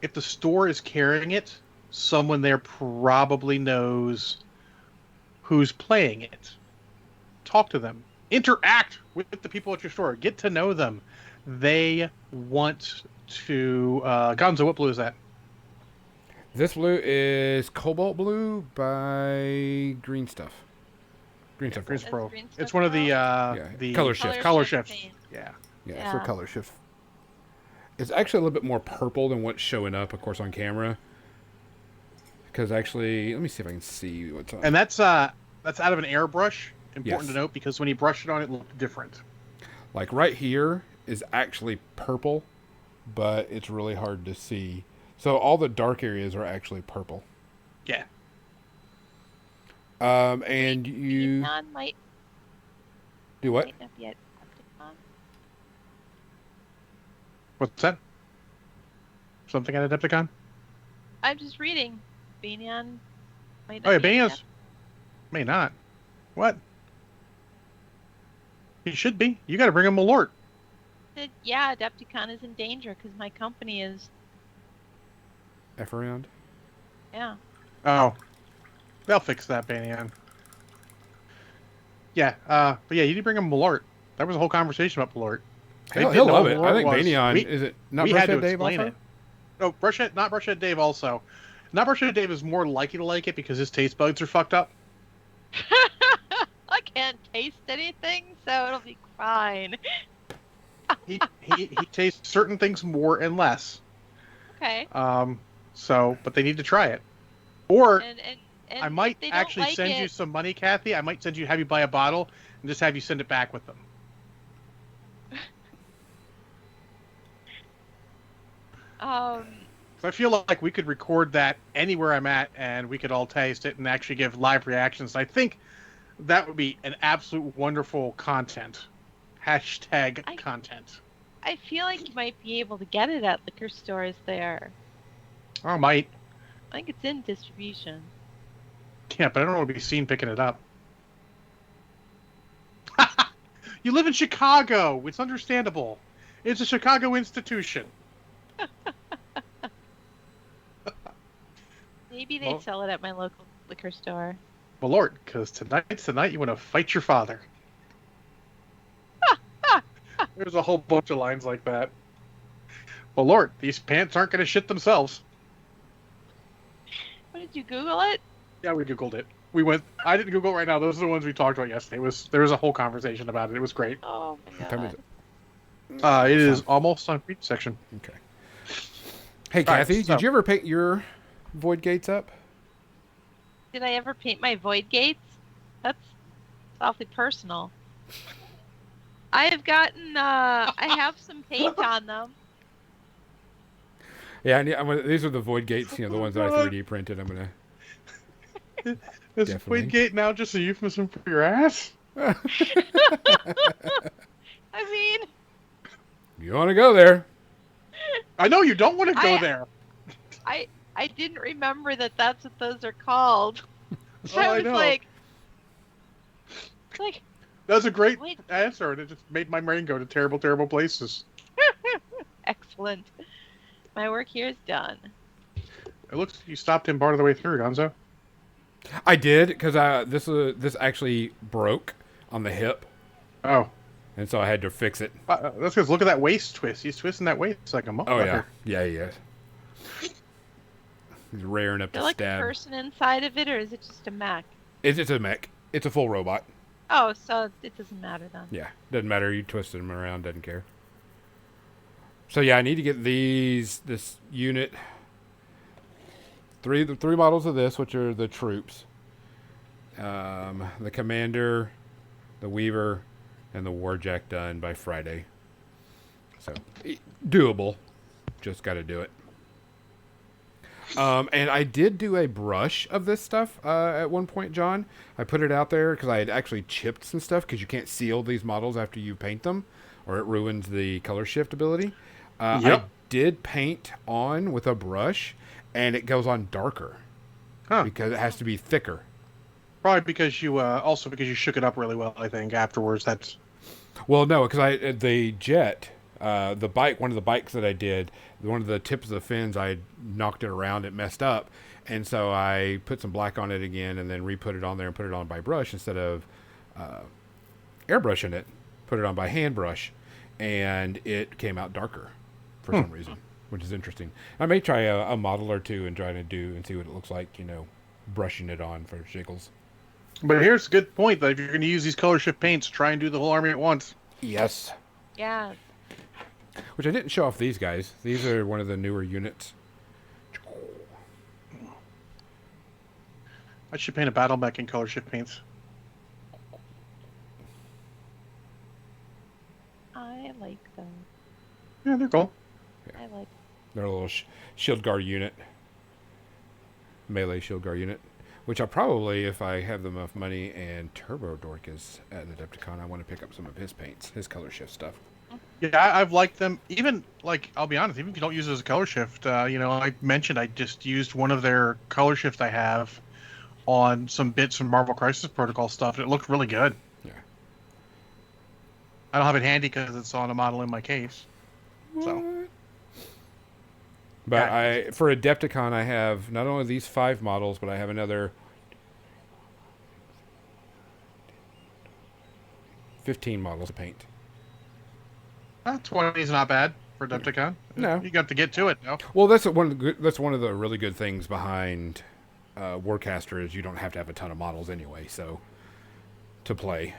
if the store is carrying it, someone there probably knows who's playing it. Talk to them. Interact with the people at your store. Get to know them. They want to... Gonzo, what blue is that? This blue is Cobalt Blue by Green Stuff. Green Stuff. Green That's Pro. Green Stuff It's one of the... Yeah, the Color Shift. Color Shift shifts. paint. Yeah. Yeah, it's Yeah. for Color Shift. It's actually a little bit more purple than what's showing up, of course, on camera. Because actually, let me see if I can see what's on. And that's out of an airbrush. Important Yes. to note, because when he brushed it on, it looked different. Like right here is actually purple, but it's really hard to see. So all the dark areas are actually purple. Yeah. And you Neon might do what? not be at Opticon. What's that? Something at Adepticon? I'm just reading. Banyan might Oh, yeah, not be at Banyan's... May not. What? He should be. You got to bring him Malort. Yeah, Adepticon is in danger because my company is. F around. Yeah. Oh. They'll fix that, Banyan. Yeah, but yeah, you need to bring him Malort. There was a whole conversation about Malort. They He'll didn't know love what it. Malort I think was. Banyan, is it not we had to Brushhead Dave explain also? it. No, not Brushhead Dave also. Not Brushhead Dave is more likely to like it because his taste buds are fucked up. I can't taste anything, so it'll be fine. He tastes certain things more and less. Okay. But they need to try it. Or And I might if they don't actually like send it, you some money, Kathy. I might have you buy a bottle and just have you send it back with them. So I feel like we could record that anywhere I'm at, and we could all taste it and actually give live reactions. I think that would be an absolute wonderful content. Hashtag content. I feel like you might be able to get it at liquor stores there. I might. I think it's in distribution. Yeah, but I don't want to be seen picking it up. You live in Chicago. It's understandable. It's a Chicago institution. Maybe they Well- sell it at my local liquor store. Well, Lord, because tonight's the night you want to fight your father. There's a whole bunch of lines like that. Well, Lord, these pants aren't going to shit themselves. What did you Google it? Yeah, we Googled it. I didn't Google it right now. Those are the ones we talked about yesterday. There was a whole conversation about it. It was great. Oh my What time is god. it? It is almost on feed section. Okay. Hey, All right, Kathy, so- did you ever paint your void gates up? Did I ever paint my void gates? That's awfully personal. I have gotten, I have some paint on them. Yeah, these are the void gates, the ones that I 3D printed. I'm going Is Definitely. Void Gate now just a euphemism for your ass? I mean, to... You want to go there? I know you don't want to go I- there. I didn't remember that that's what those are called. Oh, I I was know. like, That's a great Wait. answer, and it just made my brain go to terrible, terrible places. excellent. My work here is done. It looks like you stopped him part of the way through, Gonzo. I did, because this actually broke on the hip, Oh. and so I had to fix it. That's because look at that waist twist. He's twisting that waist like a motherfucker. Oh, yeah. Yeah, he is. He's raring up Is there to like stab. a person inside of it, or is it just a mech? It's a mech. It's a full robot. Oh, so it doesn't matter then. Yeah, doesn't matter. You twisted him around, doesn't care. So yeah, I need to get this unit. The three models of this, which are the troops, the Commander, the Weaver, and the Warjack done by Friday. So, doable. Just got to do it. And I did do a brush of this stuff at one point, John. I put it out there because I had actually chipped some stuff because you can't seal these models after you paint them or it ruins the color shift ability. I did paint on with a brush and it goes on darker because it has to be thicker. Probably because you also because you shook it up really well. I think afterwards. That's Well, no, because the jet, the bike, one of the bikes that I did, one of the tips of the fins, I knocked it around, it messed up, and so I put some black on it again, and then re-put it on there and put it on by brush instead of airbrushing it. Put it on by hand brush, and it came out darker for some reason, which is interesting. I may try a model or two and try to do and see what it looks like, brushing it on for jiggles. But here's a good point that if you're going to use these color shift paints, try and do the whole army at once. Yes. Yeah. Which I didn't show off these guys. These are one of the newer units. I should paint a battle mech in color shift paints. I like them. Yeah, they're cool. I like. They're a little shield guard unit. Melee shield guard unit. Which I'll probably, if I have enough money and Turbo Dork is at Adepticon, I want to pick up some of his paints, his color shift stuff. Yeah, I've liked them. Even, I'll be honest, even if you don't use it as a color shift, I mentioned I just used one of their color shifts I have on some bits from Marvel Crisis Protocol stuff, and it looked really good. Yeah. I don't have it handy because it's on a model in my case. So. But for Adepticon, I have not only these 5 models, but I have another 15 models to paint. 20 is not bad for Adepticon. No. You got to get to it, no? Well, that's one of the really good things behind Warcaster is you don't have to have a ton of models anyway, so to play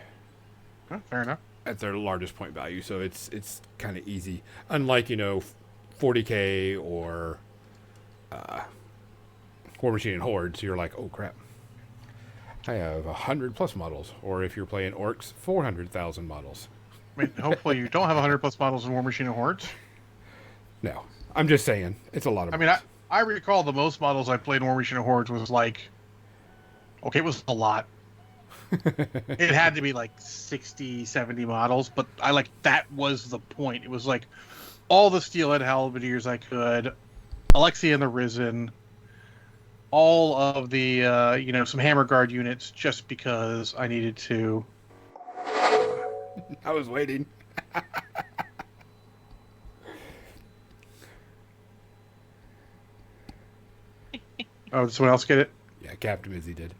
Fair enough. at their largest point value, so it's kind of easy. Unlike 40K or War Machine and Hordes, you're like, oh crap, I have 100+ models. Or if you're playing Orcs, 400,000 models. I mean, hopefully you don't have 100+ models in War Machine and Hordes. No, I'm just saying it's a lot of. I mean, I recall the most models I played in War Machine and Hordes was it was a lot. It had to be 60, 70 models, but that was the point. It was all the Steelhead Halberdiers I could, Alexia and the Risen, all of the, some Hammer Guard units just because I needed to. I was waiting. Oh, did someone else get it? Yeah, Captain Busy did.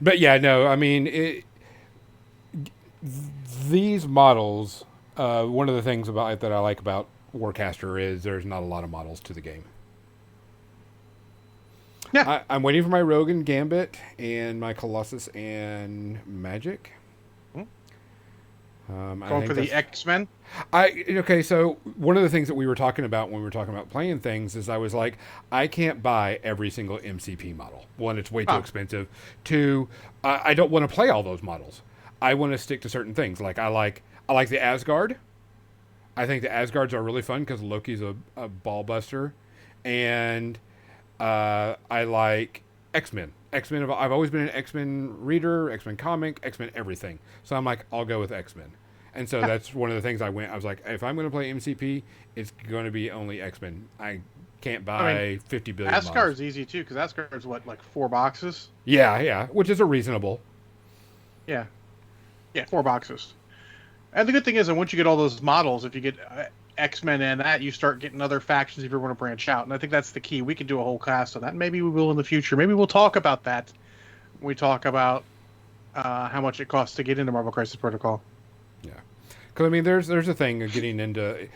But yeah, no, I mean, these models, one of the things about that I like about Warcaster is there's not a lot of models to the game. Yeah. I'm waiting for my Rogue and Gambit and my Colossus and Magic. Going for the X-Men? Okay, so one of the things that we were talking about when we were talking about playing things is I was like, I can't buy every single MCP model. One, it's way too expensive. Two, I don't want to play all those models. I want to stick to certain things. I like the Asgard. I think the Asgards are really fun because Loki's a ball buster. And I like X-Men. X-Men, I've always been an X-Men reader, X-Men comic, X-Men everything. So I'm like, I'll go with X-Men. And so that's one of the things I was like, if I'm going to play MCP, it's going to be only X-Men. I can't buy 50 billion Asgard's easy too, because Asgard's 4 boxes? Yeah, which is a reasonable. Yeah, 4 boxes. And the good thing is that once you get all those models, if you get X-Men and that, you start getting other factions if you want to branch out. And I think that's the key. We can do a whole cast on that. Maybe we will in the future. Maybe we'll talk about that when we talk about how much it costs to get into Marvel Crisis Protocol. Yeah. Because, I mean, there's a thing of getting into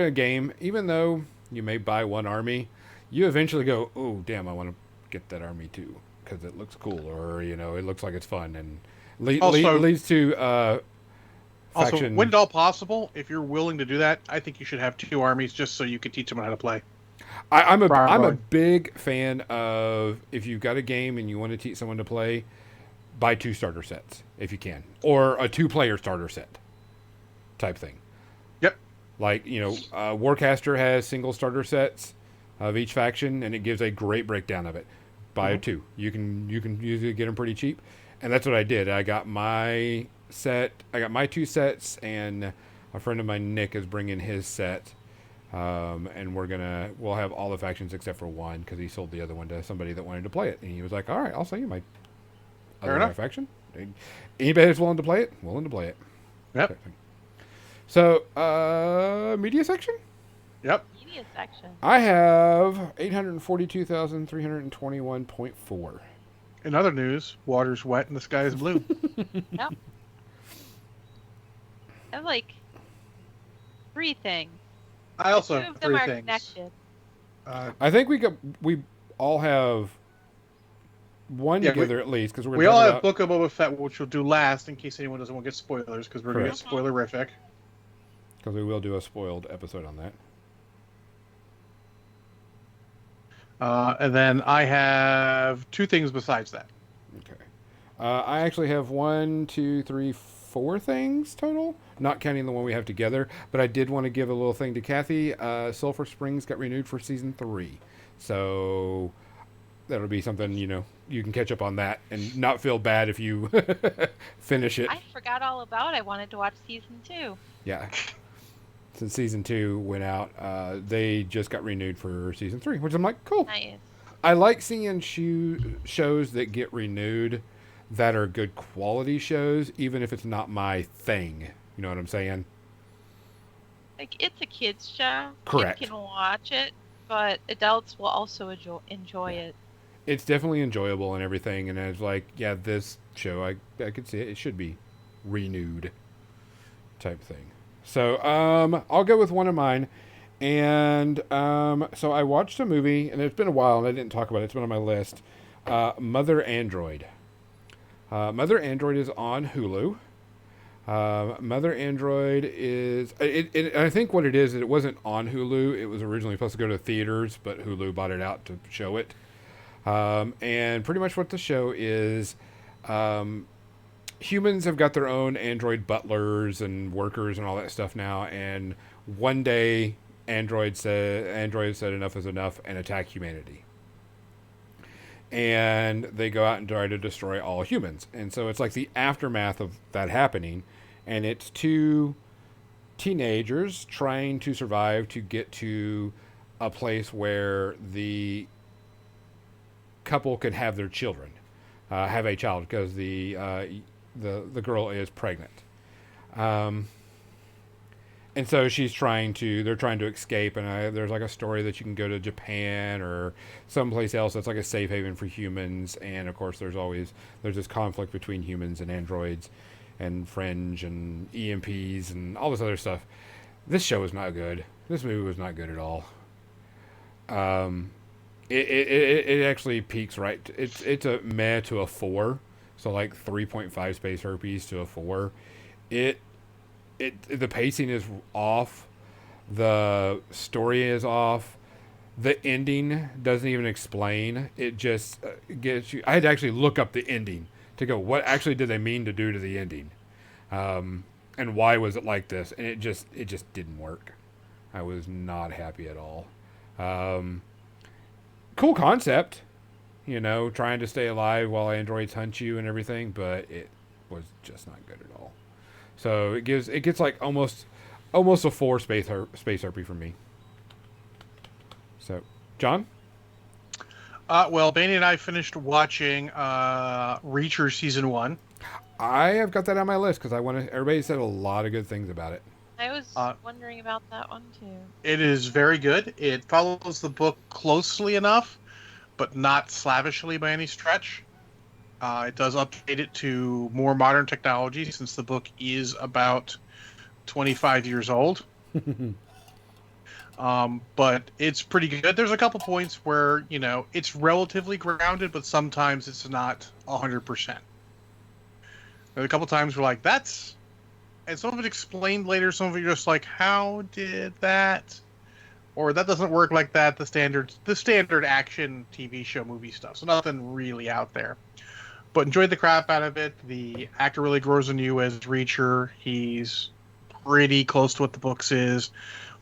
a game, even though you may buy one army, you eventually go, oh, damn, I want to get that army too because it looks cool or, it looks like it's fun. And leads to... Also, when at all possible, if you're willing to do that, I think you should have 2 armies just so you can teach someone how to play. I'm a Probably. big fan of, if you've got a game and you want to teach someone to play, buy 2 starter sets if you can, or a 2-player starter set type thing. Yep. Like, Warcaster has single starter sets of each faction, and it gives a great breakdown of it. Buy a 2. You can usually get them pretty cheap, and that's what I did. I got my 2 sets, and a friend of mine, Nick, is bringing his set. And we'll have all the factions except for one, because he sold the other one to somebody that wanted to play it, and he was like, "All right, I'll sell you my Fair other enough. faction." Anybody that's willing to play it, Yep. So, media section. Yep. Media section. I have 842,321.4. In other news, water's wet and the sky is blue. Yep. I have like 3 things. I also 2 have of them 3 are things. connected. I think we all have one Yeah, together at least, because we're We going all to have talk Book of Boba Fett, which we'll do last in case anyone doesn't want to get spoilers, because we're going to get spoilerific. because we will do a spoiled episode on that. And then I have 2 things besides that. Okay. I actually have 1, 2, 3, 4 things total, not counting the one we have together. But I did want to give a little thing to Kathy. Sulphur Springs got renewed for season 3, so that'll be something you can catch up on that and not feel bad if you finish it. I forgot all about. I wanted to watch season 2. Yeah. Since season 2 went out, they just got renewed for season 3, which I'm like, cool. Nice. I like seeing shows that get renewed that are good quality shows, even if it's not my thing. You know what I'm saying? Like, it's a kids show. Correct. Kids can watch it, but adults will also enjoy it. It's definitely enjoyable and everything, and it's like, yeah, this show, I could see it. It should be renewed type thing. So, I'll go with one of mine. And so I watched a movie, and it's been a while, and I didn't talk about it. It's been on my list. Mother Android. Mother Android is on Hulu. Mother Android is... I think what it is, it wasn't on Hulu. It was originally supposed to go to theaters, but Hulu bought it out to show it. And pretty much what the show is... humans have got their own android butlers and workers and all that stuff now, and one day android said enough is enough and attack humanity, and they go out and try to destroy all humans. And so it's like the aftermath of that happening, and it's 2 teenagers trying to survive to get to a place where the couple can have their children, have a child, because the girl is pregnant. And so they're trying to escape, and there's like a story that you can go to Japan or someplace else that's like a safe haven for humans. And of course there's this conflict between humans and androids and fringe and EMPs and all this other stuff. This show is not good. This movie was not good at all. It actually peaks right. It's a meh to a 4. So like 3.5 space herpes to a 4. The pacing is off. The story is off. The ending doesn't even explain. It just gets you. I had to actually look up the ending to go, what actually did they mean to do to the ending? And why was it like this? And it just didn't work. I was not happy at all. Cool concept. Trying to stay alive while androids hunt you and everything, but it was just not good at all. So it gets like almost a 4 space herpy for me. So, John? Well, Baney and I finished watching Reacher Season 1. I have got that on my list because everybody said a lot of good things about it. I was wondering about that one too. It is very good. It follows the book closely enough, but not slavishly by any stretch. It does update it to more modern technology, since the book is about 25 years old. But it's pretty good. There's a couple points where, it's relatively grounded, but sometimes it's not 100%. There's a couple times we're like, and some of it explained later, some of it you're just like, how did that? or that doesn't work like that. The standard action TV show movie stuff. So nothing really out there. But enjoyed the crap out of it. The actor really grows on you as Reacher. He's pretty close to what the books is.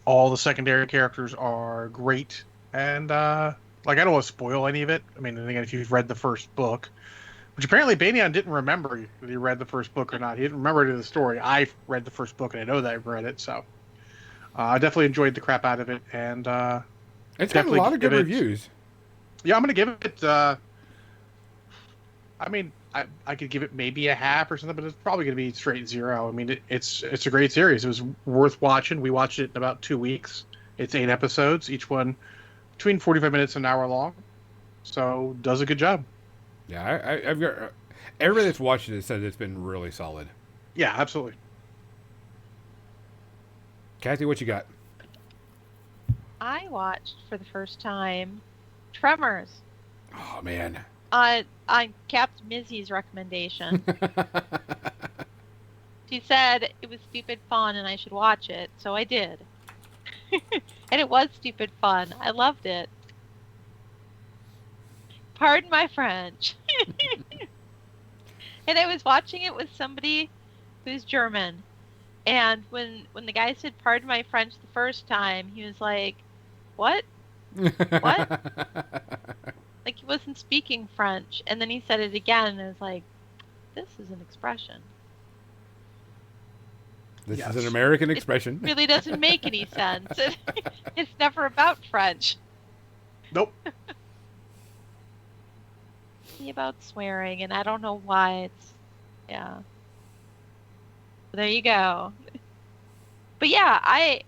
All the secondary characters are great, and like I don't want to spoil any of it. I mean, again, if you've read the first book, which apparently Banyan didn't remember if he read the first book or not. He didn't remember it in the story. I read the first book, and I know that I've read it, so I definitely enjoyed the crap out of it, and It's got a definitely lot of good give it- reviews. yeah, I'm gonna give it. I mean, I could give it maybe a half or something, but it's probably gonna be straight 0. I mean, it's a great series. It was worth watching. We watched it in about 2 weeks. It's 8 episodes, each one between 45 minutes and an hour long. So does a good job. Yeah, I've got everybody that's watched it said it's been really solid. Yeah, absolutely. Kathy, what you got? I watched for the first time Tremors Oh man. on Captain Mizzy's recommendation. She said it was stupid fun and I should watch it, so I did. And it was stupid fun. I loved it. Pardon my French. And I was watching it with somebody who's German. And when the guy said pardon my French the first time, he was like, "What?" What? Like he wasn't speaking French. And then he said it again and I was like, this is an expression. This Yes. is an American expression. It really doesn't make any sense. It's never about French. Nope. It's about swearing, and I don't know why it's, yeah. There you go. But yeah, I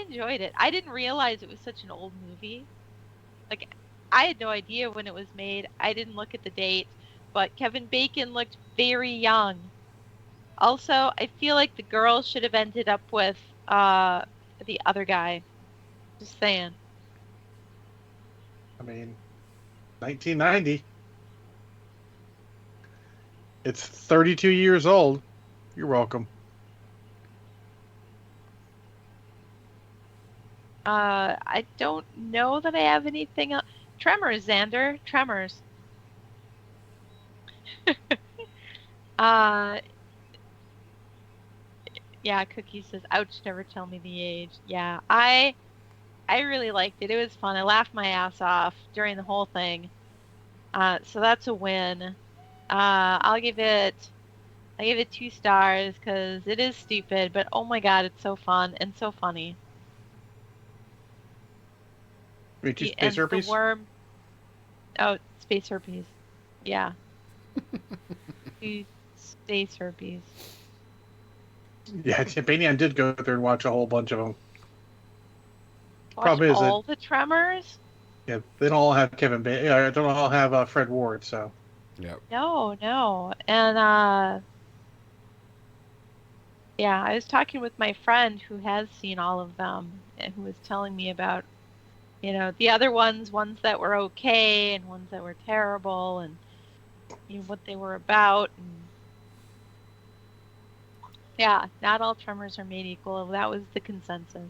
enjoyed it. I didn't realize it was such an old movie. Like, I had no idea when it was made. I didn't look at the date, but Kevin Bacon looked very young. Also, I feel like the girl should have ended up with the other guy. Just saying. I mean, 1990. It's 32 years old. You're welcome. I don't know that I have anything else. Tremors, Xander. Tremors. uh, yeah, Cookie says, ouch, never tell me the age. Yeah, I really liked it. It was fun. I laughed my ass off during the whole thing. So that's a win. I give it 2 stars because it is stupid, but oh my god, it's so fun and so funny. I mean, two The- space and herpes. The worm. Oh, space herpes. Yeah. 2 space herpes. Yeah, Banyan did go there and watch a whole bunch of them. Watch Problem is that- all the Tremors? Yeah, they don't all have Kevin Bacon. They don't all have Fred Ward. So Yep. No. And yeah, I was talking with my friend who has seen all of them and who was telling me about, the other ones that were okay and ones that were terrible and what they were about. And yeah, not all Tremors are made equal. That was the consensus.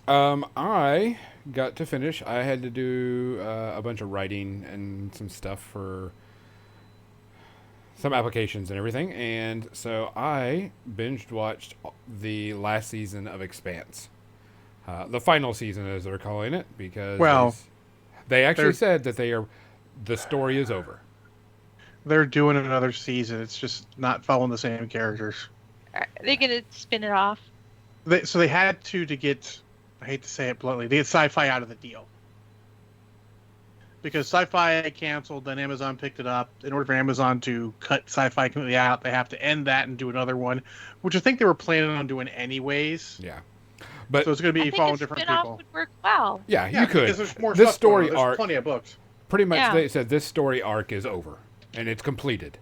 I got to finish. I had to do a bunch of writing and some stuff for some applications and everything, and so I binged watched the last season of Expanse, the final season as they're calling it, because Well, they actually they're- said that the story is over. they're doing another season. It's just not following the same characters. Are they going to spin it off? So they had to get. I hate to say it bluntly. They get Sci-Fi out of the deal. Because Sci-Fi canceled, then Amazon picked it up. In order for Amazon to cut Sci-Fi completely out, they have to end that and do another one, which I think they were planning on doing anyways. Yeah, but So it's going to I be think following a different spin-off people. would work well. yeah, Yeah, you could. because there's more This stuff going on. story There's arc, plenty of books. pretty much, Yeah. they said this story arc is over and it's completed,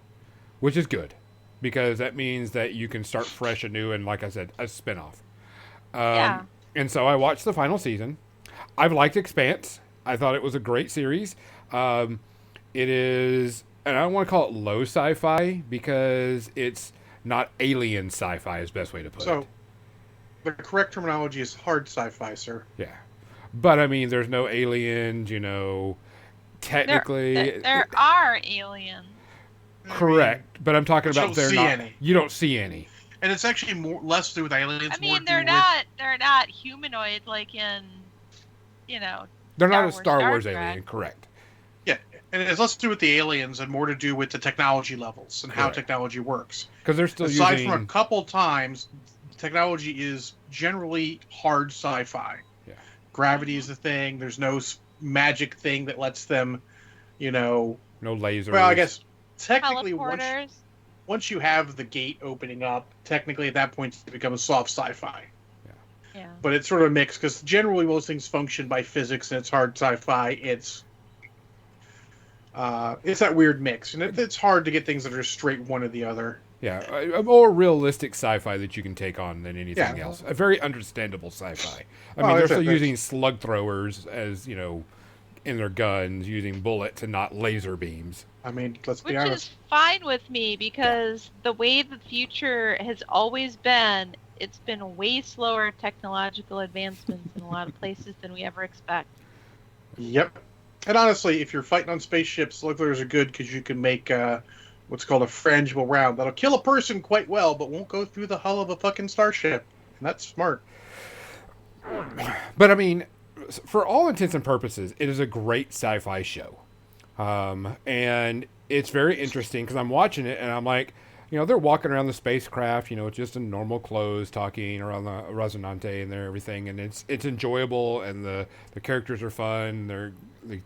which is good because that means that you can start fresh anew and, like I said, a spinoff. Yeah. And so I watched the final season. I've liked Expanse. I thought it was a great series. It is, and I don't want to call it low sci-fi because it's not alien sci-fi is the best way to put So, it. the correct terminology is hard sci-fi, sir. Yeah. But I mean, there's no aliens, you know, technically. There are aliens. Correct. But I'm talking But you about don't they're see not. any. You don't see any. And it's actually less to do with aliens. I more mean, to they're do not humanoid like in, They're not a Star Star Wars, Wars Star Trek. alien. Correct. with, yeah, and it's less to do with the aliens and more to do with the technology levels and how Correct. technology works. Because they're still Aside using. from a couple times, technology is generally hard sci-fi. Yeah. Gravity is the thing. There's no magic thing that lets them, No lasers. Well, I guess technically Teleporters. once you have the gate opening up, technically at that point it becomes soft sci-fi. Yeah. But it's sort of a mix because generally most things function by physics and it's hard sci-fi. It's that weird mix, and it's hard to get things that are straight one or the other. Yeah, a more realistic sci-fi that you can take on than anything Yeah. else. A very understandable sci-fi. I Oh, mean, they're that's it, still that's- using slug throwers as in their guns, using bullets and not laser beams. I mean, let's be Which honest. is fine with me because the way the future has always been, it's been way slower technological advancements in a lot of places than we ever expect. Yep. And honestly, if you're fighting on spaceships, slug throwers are good because you can make what's called a frangible round that'll kill a person quite well, but won't go through the hull of a fucking starship. And that's smart. But I mean, for all intents and purposes, it is a great sci-fi show, and it's very interesting because I'm watching it and I'm like, they're walking around the spacecraft, just in normal clothes, talking around the Resonante and everything, and it's enjoyable, and the characters are fun. They're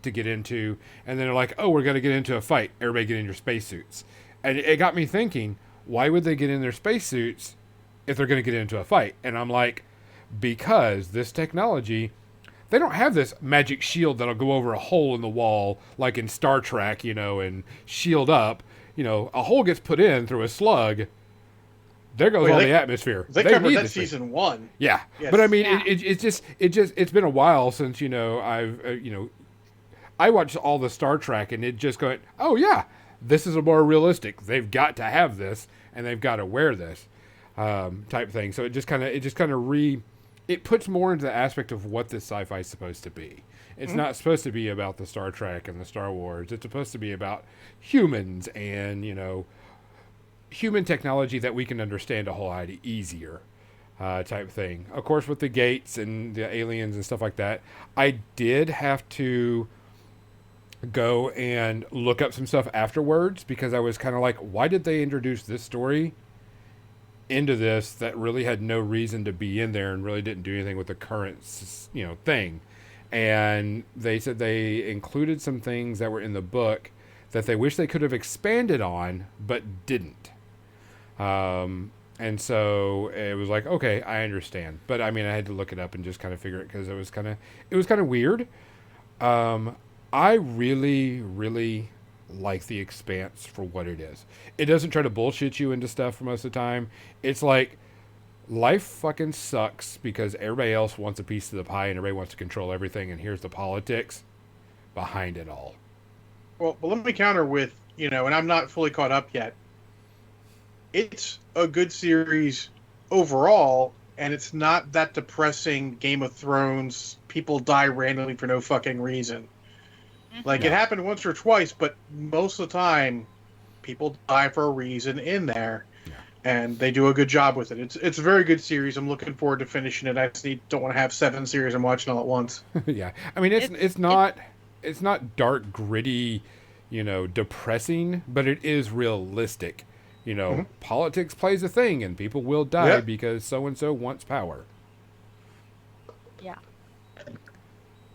to get into, and then they're like, oh, we're gonna get into a fight. Everybody get in your spacesuits, and it got me thinking, why would they get in their spacesuits if they're gonna get into a fight? And I'm like, because this technology, they don't have this magic shield that'll go over a hole in the wall like in Star Trek, and shield up. A hole gets put in through a slug. There goes all the atmosphere. They covered need that this thing. season 1. Yeah, Yes. but I mean, Yeah. it's been a while since I watched all the Star Trek, and it just going, oh yeah, this is a more realistic. They've got to have this, and they've got to wear this type thing. So it just kind of it puts more into the aspect of what this sci-fi is supposed to be. It's not supposed to be about the Star Trek and the Star Wars. It's supposed to be about humans and human technology that we can understand a whole lot easier. Type thing. Of course, with the gates and the aliens and stuff like that, I did have to go and look up some stuff afterwards because I was kind of like, why did they introduce this story into this that really had no reason to be in there and really didn't do anything with the current, thing? And they said they included some things that were in the book that they wish they could have expanded on, but didn't. And so it was like, okay, I understand. But I mean, I had to look it up and just kind of figure it because it was kind of weird. I really, really like The Expanse for what it is. It doesn't try to bullshit you into stuff for most of the time. It's like life fucking sucks because everybody else wants a piece of the pie and everybody wants to control everything. And here's the politics behind it all. Well, but let me counter with, and I'm not fully caught up yet. It's a good series overall, and it's not that depressing Game of Thrones, people die randomly for no fucking reason. Like, it happened once or twice, but most of the time, people die for a reason in there. Yeah. And they do a good job with it. It's a very good series. I'm looking forward to finishing it. I just don't want to have 7 series I'm watching all at once. Yeah. I mean, it's not dark, gritty, depressing, but it is realistic. Politics plays a thing and people will die because so-and-so wants power. Yeah.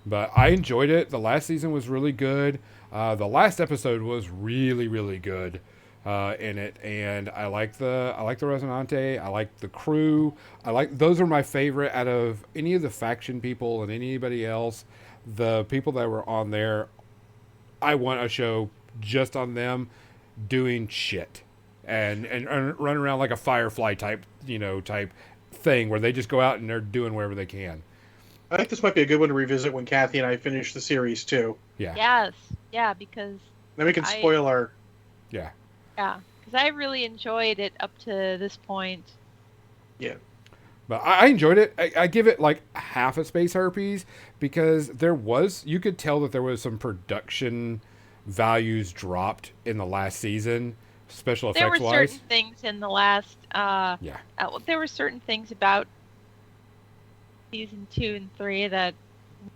But I enjoyed it. The last season was really good. The last episode was really, really good in it, and I like the Resonante. I like the crew. Those are my favorite out of any of the faction people and anybody else. The people that were on there, I want a show just on them doing shit and run around like a Firefly type thing where they just go out and they're doing wherever they can. I think this might be a good one to revisit when Kathy and I finish the series, too. Yeah. Yes. Yeah, because Then we can spoil our... Yeah. Yeah, because I really enjoyed it up to this point. Yeah. But I enjoyed it. I give it like half a Space Herpes because you could tell that there was some production values dropped in the last season, special There were effects wise. certain things in the last. Yeah. There were certain things about season 2 and 3 that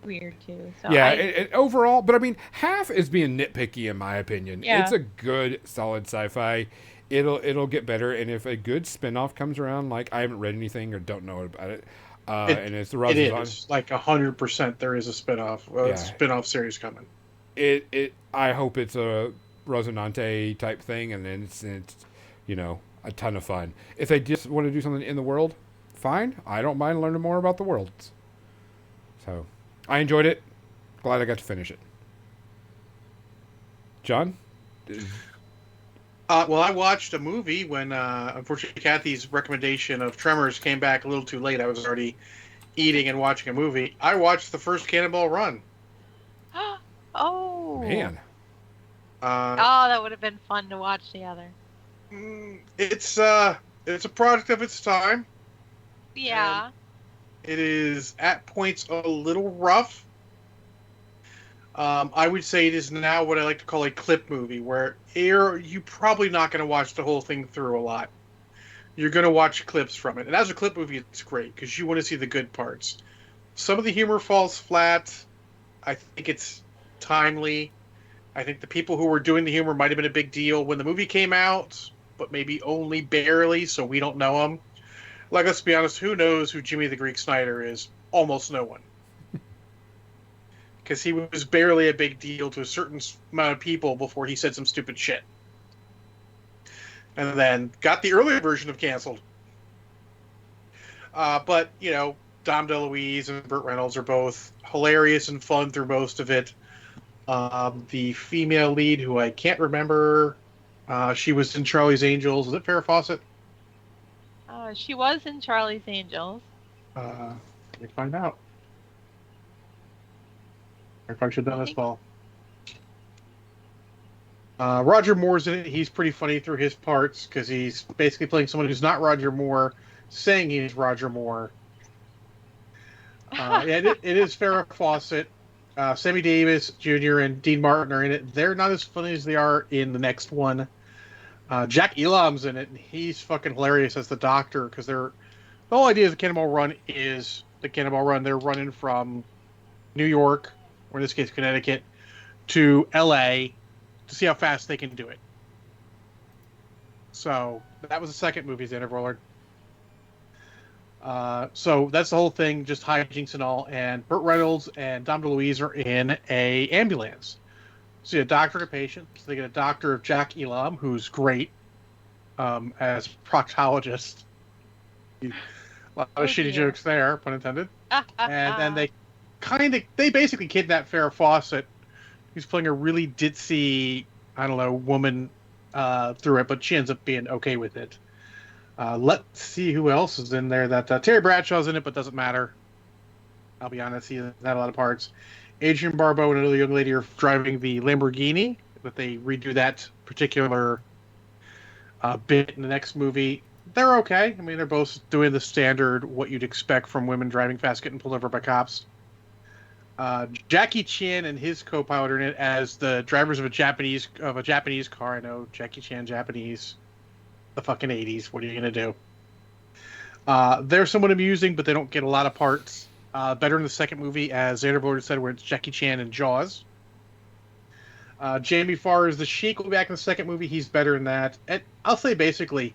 were weird too. So Yeah, overall, but I mean, half is being nitpicky in my opinion. Yeah. It's a good, solid sci-fi. It'll get better, and if a good spin-off comes around, like I haven't read anything or don't know about it, and it's the It Rosa is like 100%. There is a spinoff, Yeah. spinoff series coming. I hope it's a Rosinante type thing, and then it's a ton of fun. If they just want to do something in the world, fine. I don't mind learning more about the worlds. So, I enjoyed it. Glad I got to finish it. John? Well, I watched a movie when, unfortunately, Kathy's recommendation of Tremors came back a little too late. I was already eating and watching a movie. I watched the first Cannonball Run. Oh Man. Oh, that would have been fun to watch together. It's a product of its time. Yeah. It is at points a little rough. I would say it is now what I like to call a clip movie, where you're probably not going to watch the whole thing through a lot. You're going to watch clips from it. And as a clip movie, it's great because you want to see the good parts. Some of the humor falls flat. I think it's timely. I think the people who were doing the humor might have been a big deal when the movie came out, but maybe only barely, so we don't know them. Like, let's be honest, who knows who Jimmy the Greek Snyder is? Almost no one. Because he was barely a big deal to a certain amount of people before he said some stupid shit. And then got the earlier version of canceled. But, Dom DeLuise and Burt Reynolds are both hilarious and fun through most of it. The female lead, who I can't remember, she was in Charlie's Angels. Was it Farrah Fawcett? She was in Charlie's Angels. Let me find out. I probably should have done this fall. Roger Moore's in it. He's pretty funny through his parts because he's basically playing someone who's not Roger Moore, saying he's Roger Moore. It is Farrah Fawcett. Sammy Davis Jr. and Dean Martin are in it. They're not as funny as they are in the next one. Jack Elam's in it, and he's fucking hilarious as the Doctor because the whole idea of the Cannonball Run is the Cannonball Run. They're running from New York, or in this case Connecticut, to L.A. to see how fast they can do it. So that was the second movie, Xander Bullard. So that's the whole thing, just hijinks and all. And Burt Reynolds and Dom DeLuise are in a ambulance. So you get a doctor and a patient. So they get a doctor of Jack Elam, who's great as proctologist. A lot of shitty jokes there, pun intended. And then they basically kidnap Farrah Fawcett, who's playing a really ditzy, woman through it, but she ends up being okay with it. Let's see who else is in there. That Terry Bradshaw's in it, but doesn't matter. I'll be honest, he hasn't had a lot of parts. Adrienne Barbeau and another young lady are driving the Lamborghini, but they redo that particular bit in the next movie. They're okay. I mean, they're both doing the standard what you'd expect from women driving fast, getting pulled over by cops. Jackie Chan and his co-pilot are in it as the drivers of a Japanese car. I know Jackie Chan, Japanese, the fucking 80s. What are you gonna do? They're somewhat amusing, but they don't get a lot of parts. Better in the second movie, as Xander Bullard said, where it's Jackie Chan and Jaws. Jamie Farr is the Sheik. Will be back in the second movie. He's better in that. And I'll say basically,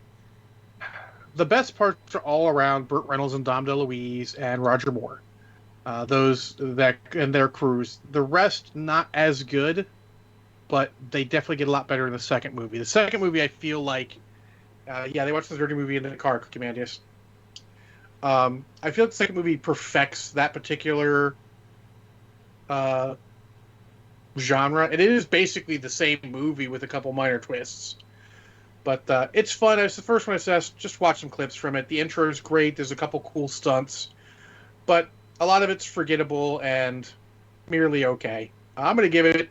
the best parts are all around Burt Reynolds and Dom DeLuise and Roger Moore. Those that and their crews. The rest not as good, but they definitely get a lot better in the second movie. The second movie, I feel like, they watched the dirty movie in the car, Cookie Mandius. I feel like the second movie perfects that particular genre. And it is basically the same movie with a couple minor twists. But it's fun. It's the first one I said, just watch some clips from it. The intro is great. There's a couple cool stunts. But a lot of it's forgettable and merely okay. I'm going to give it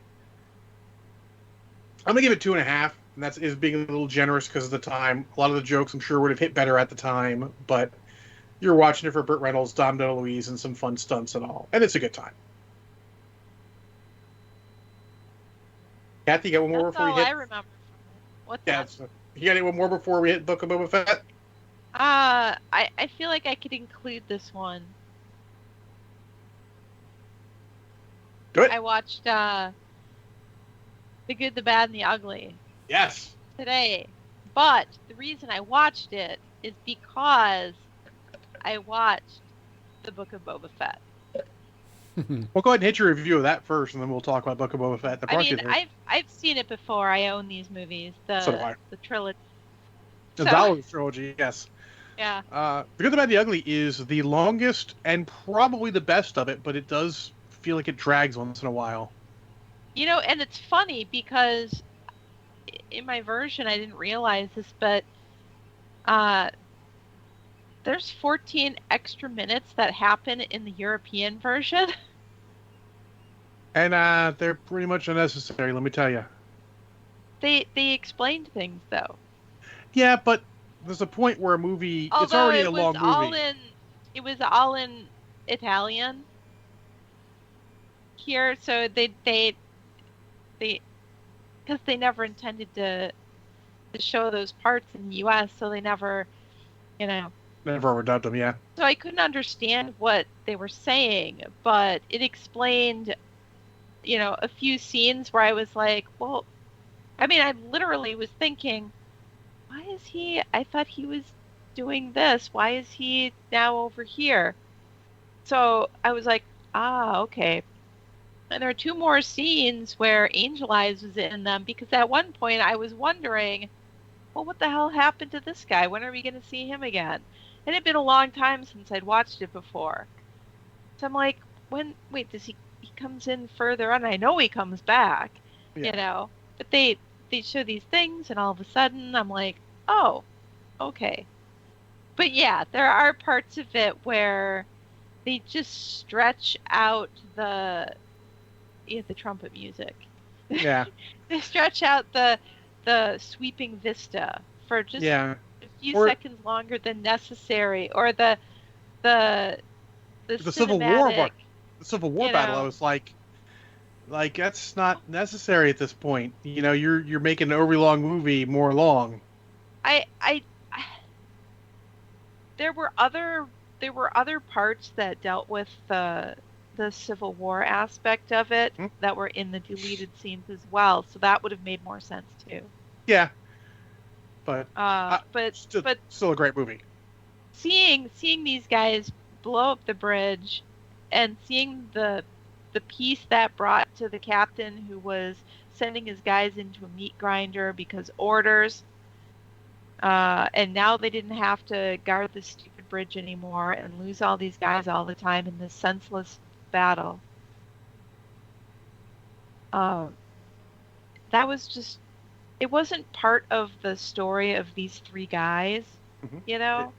2.5. And that is being a little generous because of the time. A lot of the jokes I'm sure would have hit better at the time. But You're watching it for Burt Reynolds, Dom DeLuise, and some fun stunts and all, and it's a good time. Kathy, you got one more That's before we all hit? I remember from it. What's Yeah, that? you got any one more before we hit Book of Boba Fett? I feel like I could include this one. Do it. I watched The Good, the Bad, and the Ugly Yes. today. But the reason I watched it is because I watched The Book of Boba Fett. Well, go ahead and hit your review of that first, and then we'll talk about Book of Boba Fett. I mean, I've seen it before. I own these movies. So do I. The trilogy. The So- Dollar Trilogy, yes. Yeah. The Good, the Bad, and the Ugly is the longest and probably the best of it, but it does feel like it drags once in a while. You know, and it's funny because in my version, I didn't realize this, but there's 14 extra minutes that happen in the European version. And they're pretty much unnecessary, let me tell you. They explained things though. Yeah, but there's a point where a movie, it's Although already it a was long all movie. it was all in Italian here, so they because they never intended to show those parts in the U.S., so they never, you know. Never overdubbed them, yeah. So I couldn't understand what they were saying, but it explained, you know, a few scenes where I was like, well, I mean, I literally was thinking, why is he, I thought he was doing this. Why is he now over here? So I was like, okay. And there are two more scenes where Angel Eyes was in them because at one point I was wondering, well, what the hell happened to this guy? When are we going to see him again? And it had been a long time since I'd watched it before. So I'm like, wait, does he comes in further on? I know he comes back, Yeah. you know, but they show these things and all of a sudden I'm like, oh, okay. But yeah, there are parts of it where they just stretch out the trumpet music. Yeah. They stretch out the sweeping vista for just Yeah. a few Or- seconds longer than necessary, or the Civil War cinematic. The Civil War You battle, I know. was like that's not necessary at this point. You know, you're making an overly long movie more long. I there were other parts that dealt with the Civil War aspect of it Hmm. that were in the deleted scenes as well, so that would have made more sense too. Yeah. But But still a great movie. seeing these guys blow up the bridge and seeing the peace that brought to the captain who was sending his guys into a meat grinder because orders, and now they didn't have to guard this stupid bridge anymore and lose all these guys all the time in this senseless battle. That was just, it wasn't part of the story of these three guys, Mhm. you know,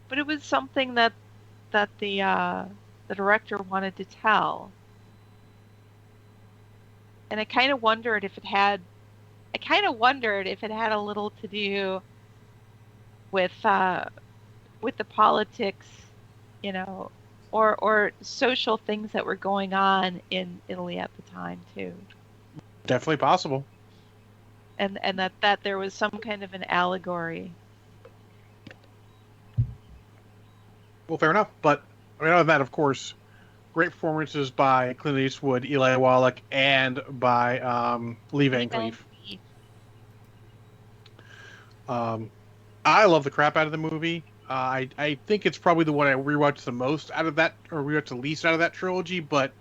but it was something that the director wanted to tell. And I kind of wondered if it had a little to do with the politics, you know, or social things that were going on in Italy at the time too. Definitely possible. And that there was some kind of an allegory. Well, fair enough. But I mean, other than that, of course, great performances by Clint Eastwood, Eli Wallach, and by Lee Van Cleef. I love the crap out of the movie. I think it's probably the one I rewatched the most out of that, or rewatched the least out of that trilogy, but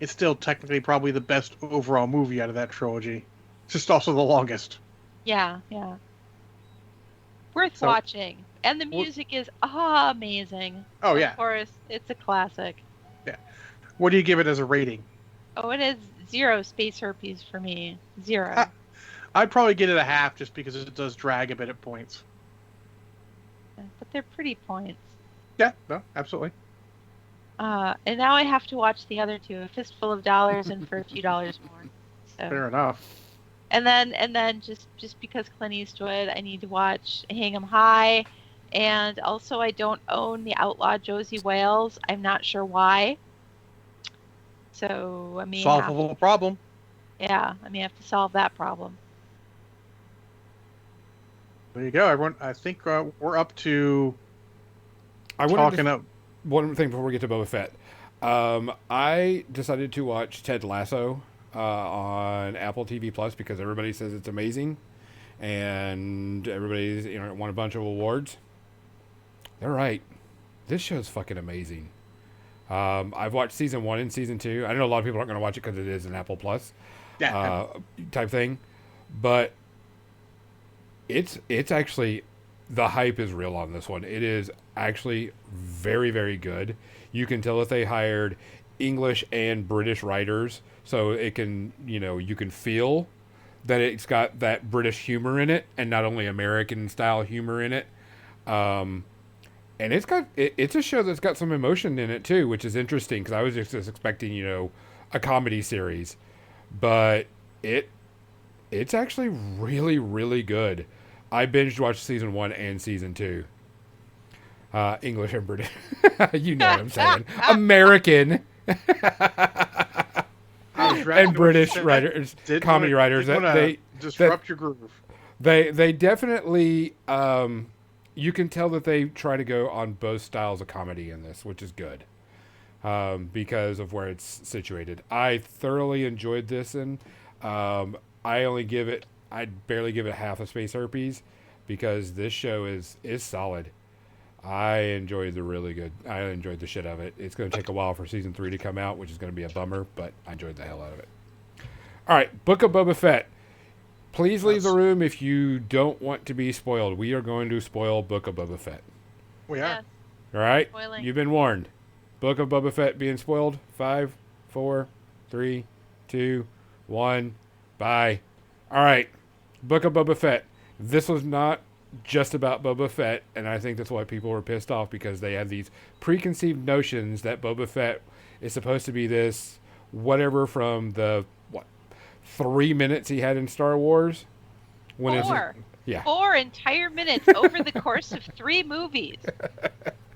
it's still technically probably the best overall movie out of that trilogy. It's just also the longest. Yeah. Worth So- watching. And the music is amazing. Oh, yeah. Of course, it's a classic. What do you give it as a rating? Oh, it is 0 space herpes for me. 0. I'd probably get it a half just because it does drag a bit at points. But they're pretty points. Yeah, no, absolutely. And now I have to watch the other two, A Fistful of Dollars and For a Few Dollars More. So. Fair enough. And then just because Clint Eastwood, I need to watch Hang 'em High And also, I don't own the Outlaw Josie Wales. I'm not sure why. So I may have, Solvable problem. yeah, I may have to solve that problem. There you go, everyone. I think we're up to I wanted talking to, up. one thing before we get to Boba Fett. I decided to watch Ted Lasso on Apple TV Plus because everybody says it's amazing, and everybody's won a bunch of awards. They're right. This show's fucking amazing. I've watched season 1 and season 2. I know a lot of people aren't going to watch it because it is an Apple Plus Yeah. type thing, but it's actually, the hype is real on this one. It is actually very, very good. You can tell that they hired English and British writers, so it can, you can feel that it's got that British humor in it, and not only American style humor in it. And it's a show that's got some emotion in it too, which is interesting because I was just expecting, a comedy series, but it's actually really, really good. I binged watched season 1 and season 2. English and British. You know what I'm saying. American and British writers, comedy writers. They disrupt your groove. They definitely, you can tell that they try to go on both styles of comedy in this, which is good, because of where it's situated. I thoroughly enjoyed this, and I'd barely give it half a Space Herpes because this show is solid. I enjoyed the shit out of it. It's going to take a while for season 3 to come out, which is going to be a bummer, but I enjoyed the hell out of it. All right, Book of Boba Fett. Please leave the room if you don't want to be spoiled. We are going to spoil Book of Boba Fett. We are. Yes. All right? Spoiling. You've been warned. Book of Boba Fett being spoiled. 5, 4, 3, 2, 1. Bye. All right. Book of Boba Fett. This was not just about Boba Fett, and I think that's why people were pissed off, because they had these preconceived notions that Boba Fett is supposed to be this whatever from the 3 minutes he had in Star Wars. Yeah. 4 entire minutes over the course of 3 movies.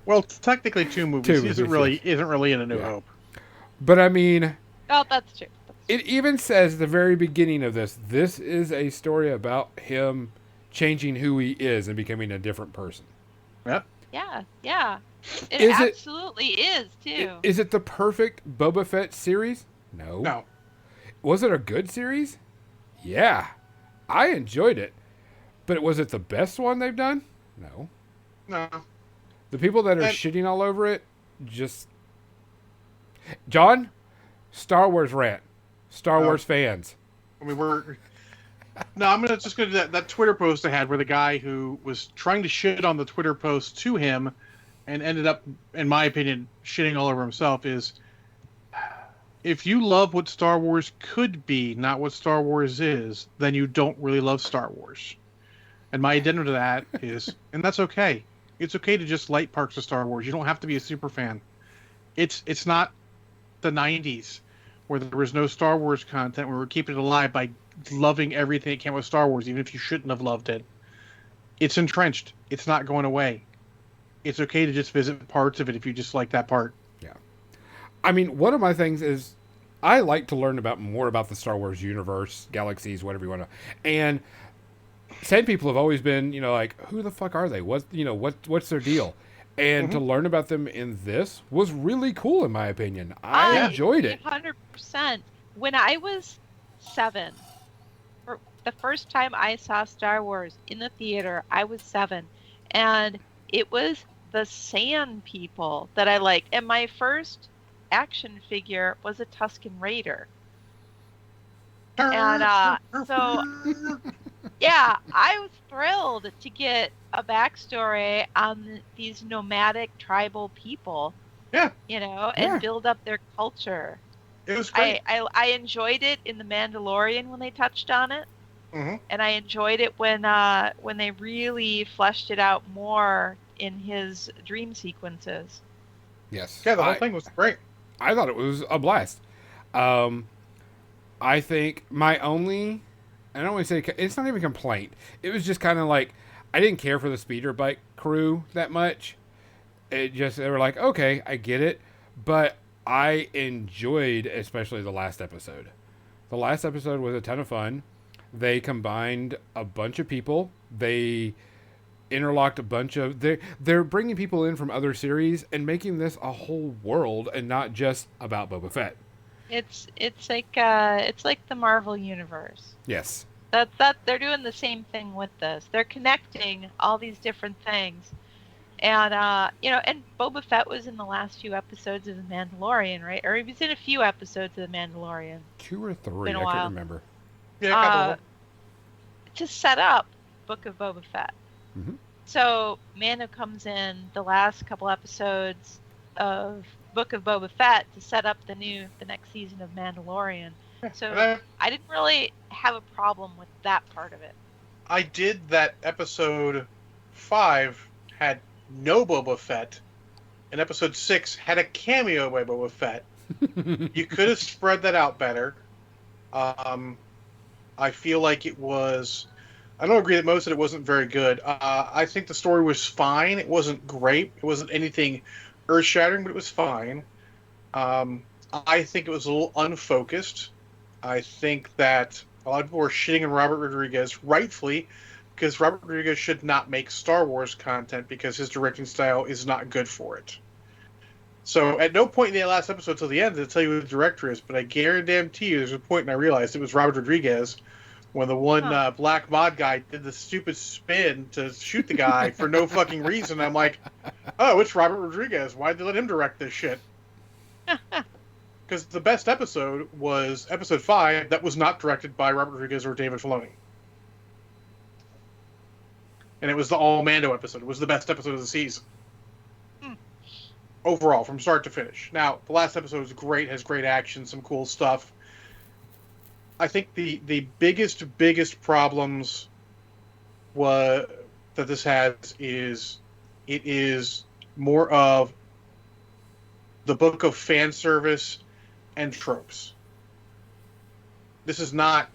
Well, technically 2 movies. 2 He movies, isn't really in A New Hope. But I mean, Oh, that's true. it even says at the very beginning of this is a story about him changing who he is and becoming a different person. Yep. Yeah. It Is it- absolutely is, too. Is it the perfect Boba Fett series? No. No. Was it a good series? Yeah. I enjoyed it. But was it the best one they've done? No. No. The people that are And- shitting all over it, just... John, Star Wars rant. Star Wars fans. I mean, I'm just gonna do that Twitter post I had where the guy who was trying to shit on the Twitter post to him and ended up, in my opinion, shitting all over himself is, if you love what Star Wars could be, not what Star Wars is, then you don't really love Star Wars. And my addendum to that is, and that's okay. It's okay to just like parts of Star Wars. You don't have to be a super fan. It's not the 90s where there was no Star Wars content, where we're keeping it alive by loving everything that came with Star Wars, even if you shouldn't have loved it. It's entrenched. It's not going away. It's okay to just visit parts of it if you just like that part. Yeah. I mean, one of my things is I like to learn more about the Star Wars universe, galaxies, whatever you want to. And same people have always been, like, who the fuck are they? What's their deal? And to learn about them in this was really cool, in my opinion. I enjoyed it. 100%. When I was 7, for the first time I saw Star Wars in the theater, I was 7. And it was the Sand People that I liked. And my first action figure was a Tusken Raider. And so, yeah, I was thrilled to get a backstory on these nomadic tribal people. Yeah. And build up their culture. It was great. I enjoyed it in The Mandalorian when they touched on it. Mm-hmm. And I enjoyed it when they really fleshed it out more in his dream sequences. Yes. Yeah, the whole thing was great. I thought it was a blast. I think my only, I don't want to say, it's not even complaint. It was just kind of like, I didn't care for the speeder bike crew that much. It just, they were like, okay, I get it, but I enjoyed especially the last episode. The last episode was a ton of fun. They combined a bunch of people. They interlocked a bunch of, they're bringing people in from other series and making this a whole world and not just about Boba Fett. It's like the Marvel universe. Yes. That they're doing the same thing with this. They're connecting all these different things. And and Boba Fett was in the last few episodes of The Mandalorian, right? Or he was in a few episodes of The Mandalorian. 2 or 3, Been a I while. can't remember. Yeah, a couple of them. To set up Book of Boba Fett. Mm-hmm. So Mando comes in the last couple episodes of Book of Boba Fett to set up the next season of Mandalorian. So And I didn't really have a problem with that part of it. I did that episode 5 had no Boba Fett, and episode 6 had a cameo by Boba Fett. You could have spread that out better. I feel like it was. I don't agree that most of it wasn't very good. I think the story was fine. It wasn't great. It wasn't anything earth-shattering, but it was fine. I think it was a little unfocused. I think that a lot of people were shitting on Robert Rodriguez, rightfully, because Robert Rodriguez should not make Star Wars content because his directing style is not good for it. So at no point in the last episode till the end did it tell you who the director is, but I guarantee you there's a point and I realized it was Robert Rodriguez when the one black mod guy did the stupid spin to shoot the guy for no fucking reason. I'm like, oh, it's Robert Rodriguez. Why'd they let him direct this shit? Because the best episode was episode 5 that was not directed by Robert Rodriguez or David Filoni. And it was the all Mando episode. It was the best episode of the season. Overall, from start to finish. Now, the last episode was great, has great action, some cool stuff. I think the biggest problems that this has is it is more of the book of fan service and tropes. This is not.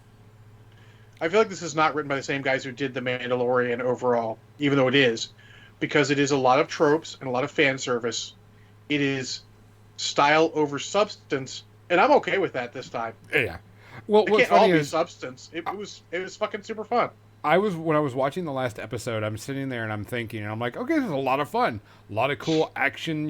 I feel like this is not written by the same guys who did The Mandalorian overall, even though it is, because it is a lot of tropes and a lot of fan service. It is style over substance, and I'm okay with that this time. Yeah. Well, It what's can't all funny be is substance. It was fucking super fun. when I was watching the last episode, I'm sitting there and I'm thinking, and I'm like, okay, this is a lot of fun, a lot of cool action,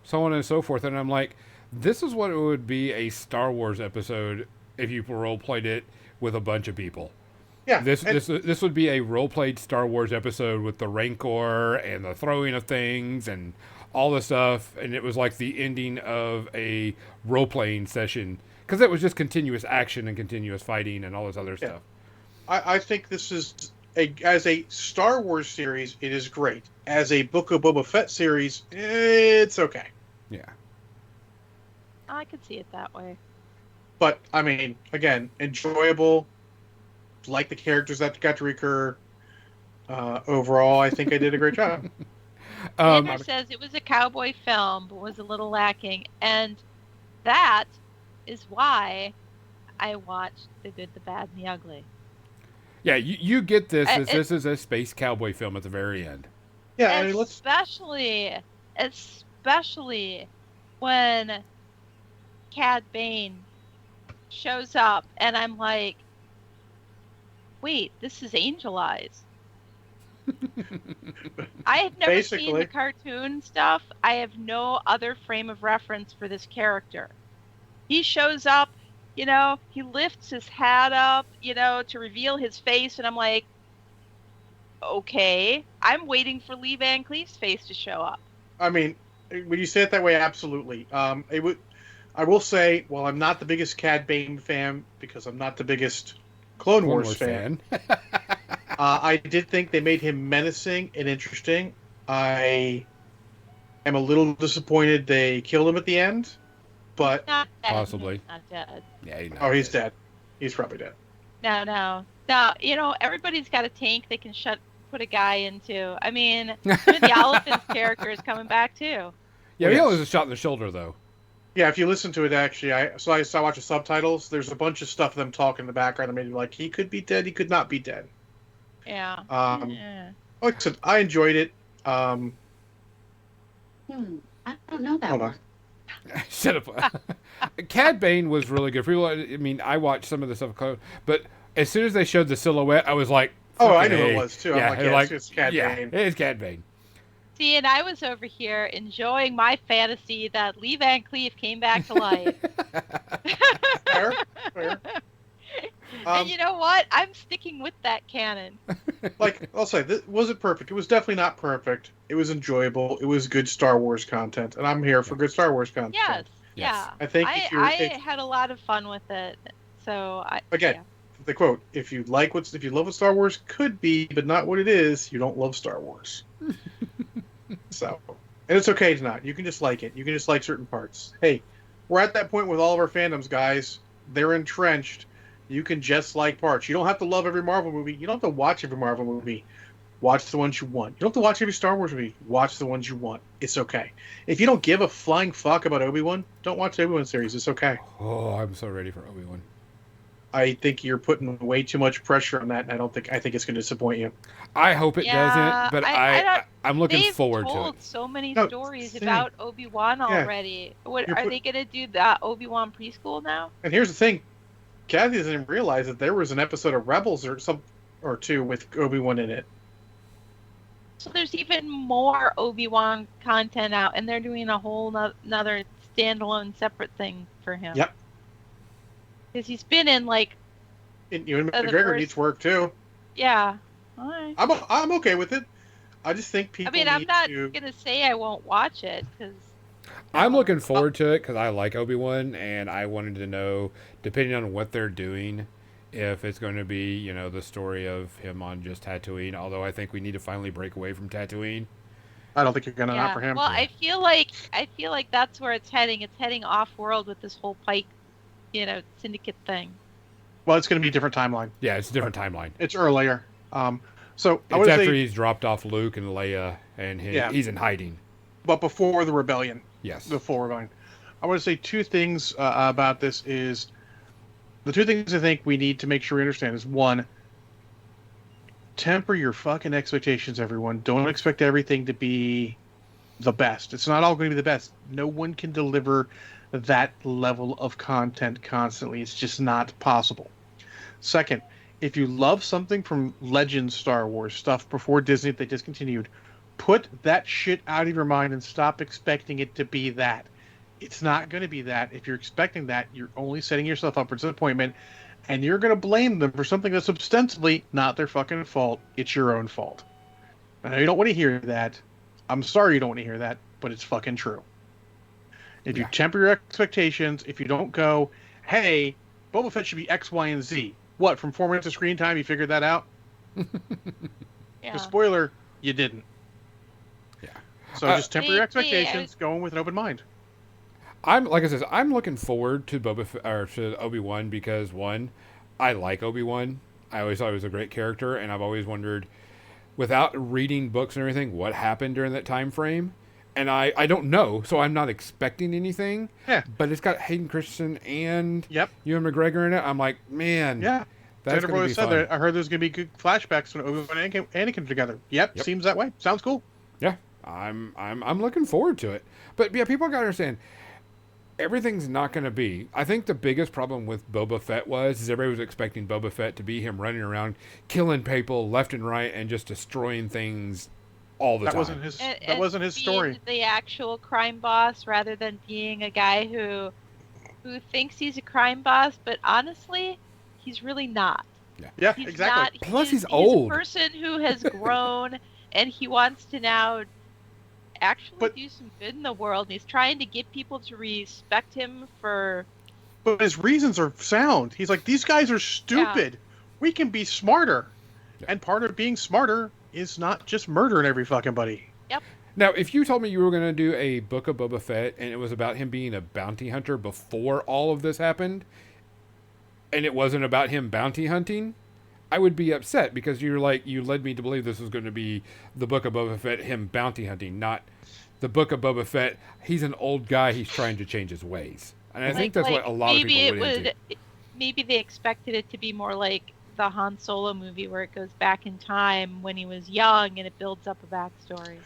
so on and so forth. And I'm like, this is what it would be a Star Wars episode if you role played it with a bunch of people. Yeah. This would be a role played Star Wars episode with the Rancor and the throwing of things and all the stuff, and it was like the ending of a role playing session because it was just continuous action and continuous fighting and all this other stuff. I think this is as a Star Wars series, it is great. As a Book of Boba Fett series, it's okay. Yeah. I could see it that way. But I mean, again, enjoyable. Like the characters that got to recur. Overall, I think I did a great job. Andrew says it was a cowboy film, but was a little lacking, and that is why I watched The Good, the Bad, and the Ugly. Yeah, you get this. This is a space cowboy film at the very end. Yeah, I mean, especially when Cad Bane shows up, and I'm like, wait, this is Angel Eyes. I have never seen the cartoon stuff. I have no other frame of reference for this character. He shows up, he lifts his hat up, to reveal his face, and I'm like, okay, I'm waiting for Lee Van Cleef's face to show up. I mean, when you say it that way, absolutely. I will say, well, I'm not the biggest Cad Bane fan because I'm not the biggest Clone Wars fan. I did think they made him menacing and interesting. I am a little disappointed they killed him at the end, but Not dead. Possibly. Not dead. Yeah, he's dead. He's probably dead. No. Everybody's got a tank they can put a guy into. I mean, the elephant's character is coming back too. Yeah, he only was shot in the shoulder though. Yeah, if you listen to it, actually, I watch the subtitles. There's a bunch of stuff of them talking in the background that made me like, he could be dead, he could not be dead. Yeah. Um, Yeah. Like I said, I enjoyed it. I don't know that Hold on. one. Shut up. Cad Bane was really good. People, I mean, I watched some of the stuff, but as soon as they showed the silhouette, I was like, Oh, I fucking knew A. it was too. I'm Yeah, like, they're yeah, it's Cad Bane. It's Cad Bane. See, and I was over here enjoying my fantasy that Lee Van Cleef came back to life. Fair, fair. And you know what? I'm sticking with that canon. Like I'll say, this wasn't perfect. It was definitely not perfect. It was enjoyable. It was good Star Wars content, and I'm here for good Star Wars content. Yes, Yes. yeah. I think if you're- I if- had a lot of fun with it. So Again, the quote: "If you love what Star Wars could be, but not what it is, you don't love Star Wars." So, and it's okay to not. You can just like it. You can just like certain parts. Hey, we're at that point with all of our fandoms, guys. They're entrenched. You can just like parts. You don't have to love every Marvel movie. You don't have to watch every Marvel movie. Watch the ones you want. You don't have to watch every Star Wars movie. Watch the ones you want. It's okay. If you don't give a flying fuck about Obi-Wan, don't watch the Obi-Wan series. It's okay. Oh, I'm so ready for Obi-Wan. I think you're putting way too much pressure on that, and I think it's going to disappoint you. I hope it Yeah, doesn't, but I don't- I'm looking they've forward to told it. so many No, stories same. about Obi-Wan Yeah. already. What You're are put- they going to do? That Obi-Wan preschool now? And here's the thing, Kathy doesn't even realize that there was an episode of Rebels or two with Obi-Wan in it. So there's even more Obi-Wan content out, and they're doing a whole another standalone separate thing for him. Yep. Because he's been in like, And Ewan The McGregor first- needs work too. yeah. All right. I'm okay with it. I just think people. I mean, I'm need not to. gonna say I won't watch it because I'm looking forward to it because I like Obi-Wan, and I wanted to know, depending on what they're doing, if it's going to be, you know, the story of him on just Tatooine. Although I think we need to finally break away from Tatooine. I don't think you're gonna not for him. Well, I feel like that's where it's heading. It's heading off-world with this whole Pike, syndicate thing. Well, it's gonna be a different timeline. Yeah, it's a different timeline. It's earlier. So I It's would after say, he's dropped off Luke and Leia, and Yeah. he's in hiding. but before the rebellion. Yes. Before rebellion. I want to say two things about this. Is the two things I think we need to make sure we understand is one, temper your fucking expectations, everyone. Don't expect everything to be the best. It's not all going to be the best. No one can deliver that level of content constantly. It's just not possible. Second, if you love something from Legends Star Wars stuff before Disney they discontinued, put that shit out of your mind and stop expecting it to be that. It's not going to be that. If you're expecting that, you're only setting yourself up for disappointment, and you're going to blame them for something that's ostensibly not their fucking fault. It's your own fault. I know you don't want to hear that. I'm sorry you don't want to hear that, but it's fucking true. If you Yeah. temper your expectations, if you don't go, hey, Boba Fett should be X, Y, and Z. What, from 4 minutes of screen time, you figured that out? Yeah. The spoiler, you didn't. Yeah. So just temper your See, expectations, go in with an open mind. I'm like I said, I'm looking forward to to Obi-Wan because one, I like Obi-Wan. I always thought he was a great character, and I've always wondered, without reading books and everything, what happened during that time frame. And I don't know, so I'm not expecting anything. Yeah. But it's got Hayden Christensen and Yep. Ewan McGregor in it. I'm like, man, Yeah. that's Jennifer going to always be said fun. that. I heard there's going to be good flashbacks when Obi-Wan and Anakin are together. Yep, seems that way. Sounds cool. Yeah, I'm looking forward to it. But yeah, people got to understand, everything's not going to be. I think the biggest problem with Boba Fett is everybody was expecting Boba Fett to be him running around, killing people left and right, and just destroying things all the That time. wasn't his. And- That and wasn't his being story. The actual crime boss, rather than being a guy who thinks he's a crime boss, but honestly, he's really not. Yeah, He's exactly. not. Plus, he's a old. person who has grown, and he wants to now actually But- do some good in the world. And he's trying to get people to respect him for. But his reasons are sound. He's like, these guys are stupid. We can be smarter. Yeah. And part of being smarter is not just murdering every fucking buddy. Now, if you told me you were going to do a Book of Boba Fett and it was about him being a bounty hunter before all of this happened, and it wasn't about him bounty hunting, I would be upset because you're like, you led me to believe this was going to be the Book of Boba Fett, him bounty hunting, not the Book of Boba Fett. He's an old guy. He's trying to change his ways. And I think that's what a lot of maybe people would into. Maybe they expected it to be more like the Han Solo movie where it goes back in time when he was young and it builds up a backstory.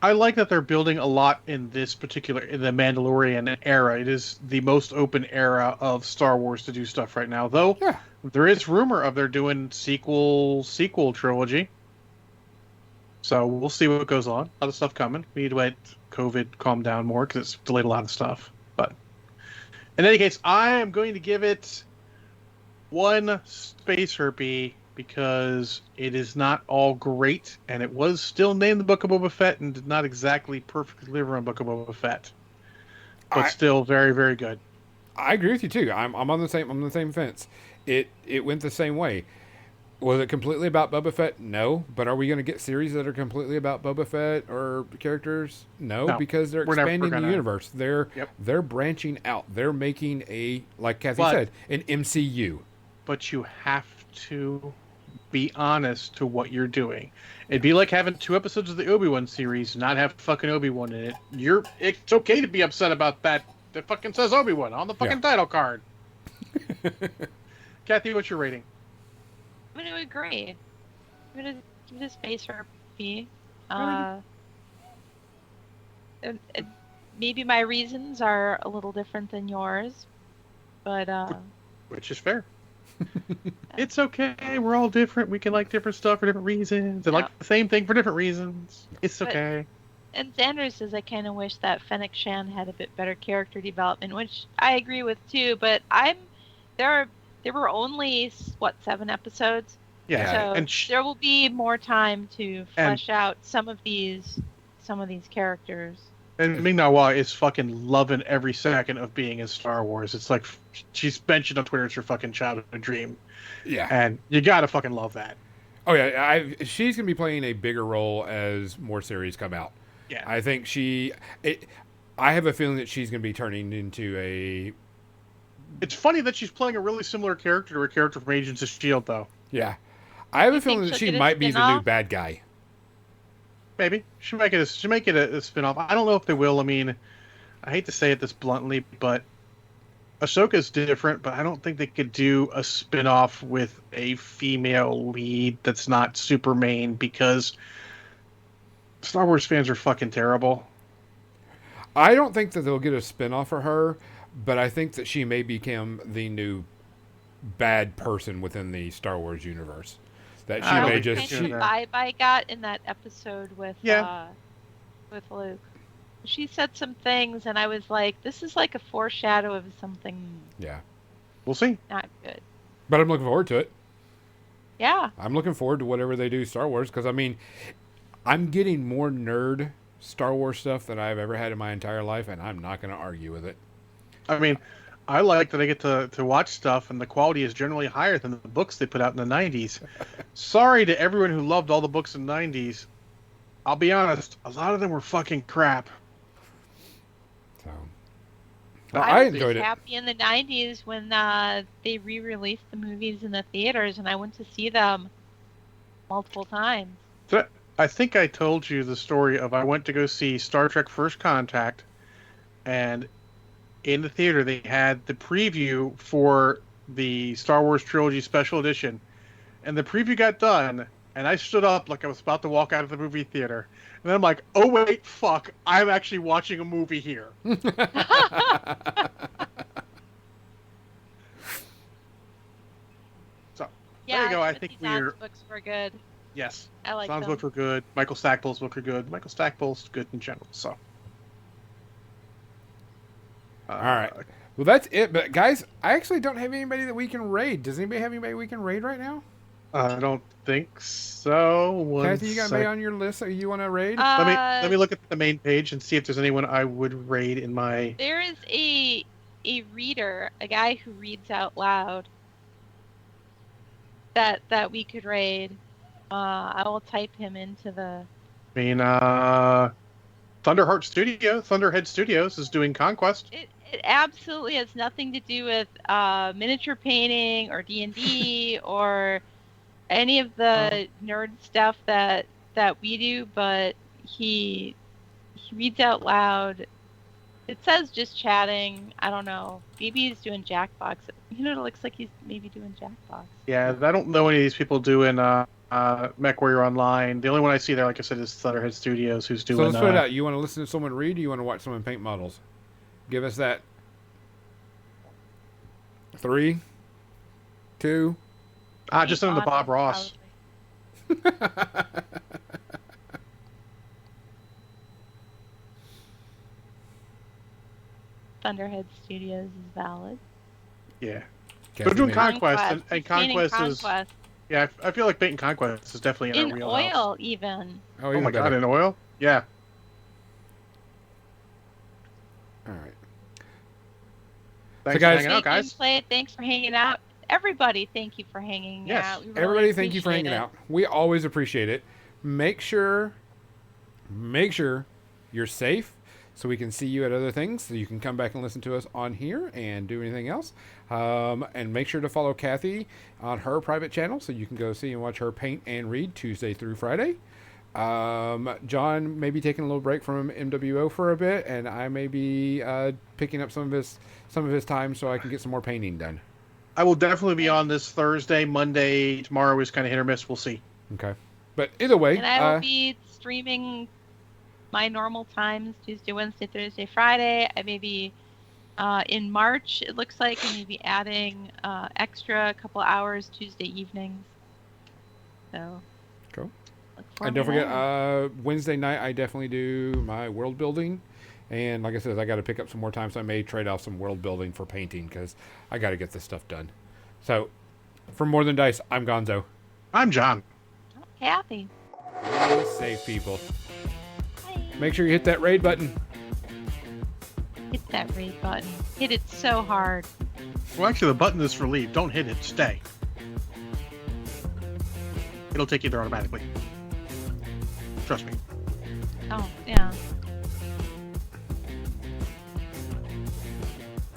I like that they're building a lot in this particular in the Mandalorian era. It is the most open era of Star Wars to do stuff right now. Though Yeah. there is rumor of they're doing sequel trilogy. So we'll see what goes on. A lot of stuff coming. We need to let COVID calm down more because it's delayed a lot of stuff. But in any case, I am going to give it one space herpy because it is not all great, and it was still named the Book of Boba Fett and did not exactly perfectly deliver on Book of Boba Fett, but still very, very good. I agree with you too. I'm on the same fence. It went the same way. Was it completely about Boba Fett? No. But are we going to get series that are completely about Boba Fett or characters? No, because they're expanding the universe. They're branching out. They're making like Kathy said, an MCU. But you have to be honest to what you're doing. It'd be like having 2 episodes of the Obi-Wan series, not have fucking Obi-Wan in it. It's okay to be upset about that. That fucking says Obi-Wan on the fucking title card. Kathy, what's your rating? I'm going to agree. I'm going to give it a space herpy. Maybe my reasons are a little different than yours, but which is fair. It's okay. We're all different. We can like different stuff for different reasons and like the same thing for different reasons. It's okay. And Xander says, I kind of wish that Fennec Shan had a bit better character development, which I agree with too. But there were only 7 episodes. Yeah, so there will be more time to flesh out some of these characters. And Ming-Na is fucking loving every second of being in Star Wars. It's like she's mentioned on Twitter it's her fucking childhood dream. Yeah. And you gotta fucking love that. Oh yeah, she's gonna be playing a bigger role as more series come out. Yeah. I think I have a feeling that she's gonna be turning into a. It's funny that she's playing a really similar character to her character from Agents of S.H.I.E.L.D. though. Yeah. I have a feeling that she might be the new bad guy. Maybe. She make it a spin-off. I don't know if they will. I mean, I hate to say it this bluntly, but Ahsoka's different, but I don't think they could do a spin-off with a female lead that's not super main because Star Wars fans are fucking terrible. I don't think that they'll get a spin-off for her, but I think that she may become the new bad person within the Star Wars universe. That she may just kind of vibe I got in that episode with Luke. She said some things, and I was like, "This is like a foreshadow of something." Yeah, we'll see. Not good. But I'm looking forward to it. Yeah, I'm looking forward to whatever they do Star Wars because I mean, I'm getting more nerd Star Wars stuff than I've ever had in my entire life, and I'm not going to argue with it. I mean, I like that I get to watch stuff, and the quality is generally higher than the books they put out in the 90s. Sorry to everyone who loved all the books in the 90s. I'll be honest, a lot of them were fucking crap. So, I enjoyed it. I was happy in the 90s when they re-released the movies in the theaters, and I went to see them multiple times. So, I think I told you the story of I went to go see Star Trek First Contact, and in the theater, they had the preview for the Star Wars Trilogy Special Edition. And the preview got done, and I stood up like I was about to walk out of the movie theater. And then I'm like, oh, wait, fuck. I'm actually watching a movie here. So, there you go. I think we're... books were good. Yes. I like them. John's books were good. Michael Stackpole's books were good. Michael Stackpole's good in general, so... All right. Well, that's it. But guys, I actually don't have anybody that we can raid. Does anybody have anybody we can raid right now? I don't think so. Kathy, you got anybody on your list that you want to raid? Let me look at the main page and see if there's anyone I would raid in my. There is a reader, a guy who reads out loud. That we could raid. I will type him into the. I mean, Thunderhead Studios is doing Conquest. It absolutely has nothing to do with miniature painting or D&D or any of the nerd stuff that we do, but he reads out loud It says just chatting. I don't know. Maybe he's doing Jackbox. It looks like he's maybe doing Jackbox. Yeah, I don't know any of these people doing MechWarrior Online. The only one I see there, like I said, is Thunderhead Studios, who's doing. So let's put it out. You want to listen to someone read, or you want to watch someone paint models? Give us that. 3, 2. Just send them to Bob Ross. Thunderhead Studios is valid. Yeah. Kathy, But doing maybe- Conquest, and He's painting Conquest is. Conquest. Yeah, I feel like painting Conquest is definitely in In our wheelhouse. oil, even. Oh, Oh even my better. god, in oil? Yeah. All right. Thanks guys- for hanging out, guys. Gameplay, thanks for hanging out. Everybody, thank you for hanging Yes. out. We really Everybody, thank you for appreciate hanging it. out. We always appreciate it. Make sure you're safe so we can see you at other things, so you can come back and listen to us on here and do anything else. And make sure to follow Kathy on her private channel so you can go see and watch her paint and read Tuesday through Friday. John may be taking a little break from MWO for a bit, and I may be picking up some of his time so I can get some more painting done. I will definitely be on this Thursday, Monday. Tomorrow is kind of hit or miss. We'll see. Okay. But either way, And I will be streaming my normal times, Tuesday, Wednesday, Thursday, Friday. I may be, in March, it looks like, I may be adding extra couple hours Tuesday evenings. So, Cool. look for and me don't forget, there. Wednesday night I definitely do my world building. And like I said, I got to pick up some more time, so I may trade off some world building for painting because I got to get this stuff done. So, for More Than Dice, I'm Gonzo. I'm John. Kathy. Be safe, people. Bye. Make sure you hit that raid button. Hit that raid button. Hit it so hard. Well, actually, the button is for leave. Don't hit it. Stay. It'll take you there automatically. Trust me. Oh, yeah.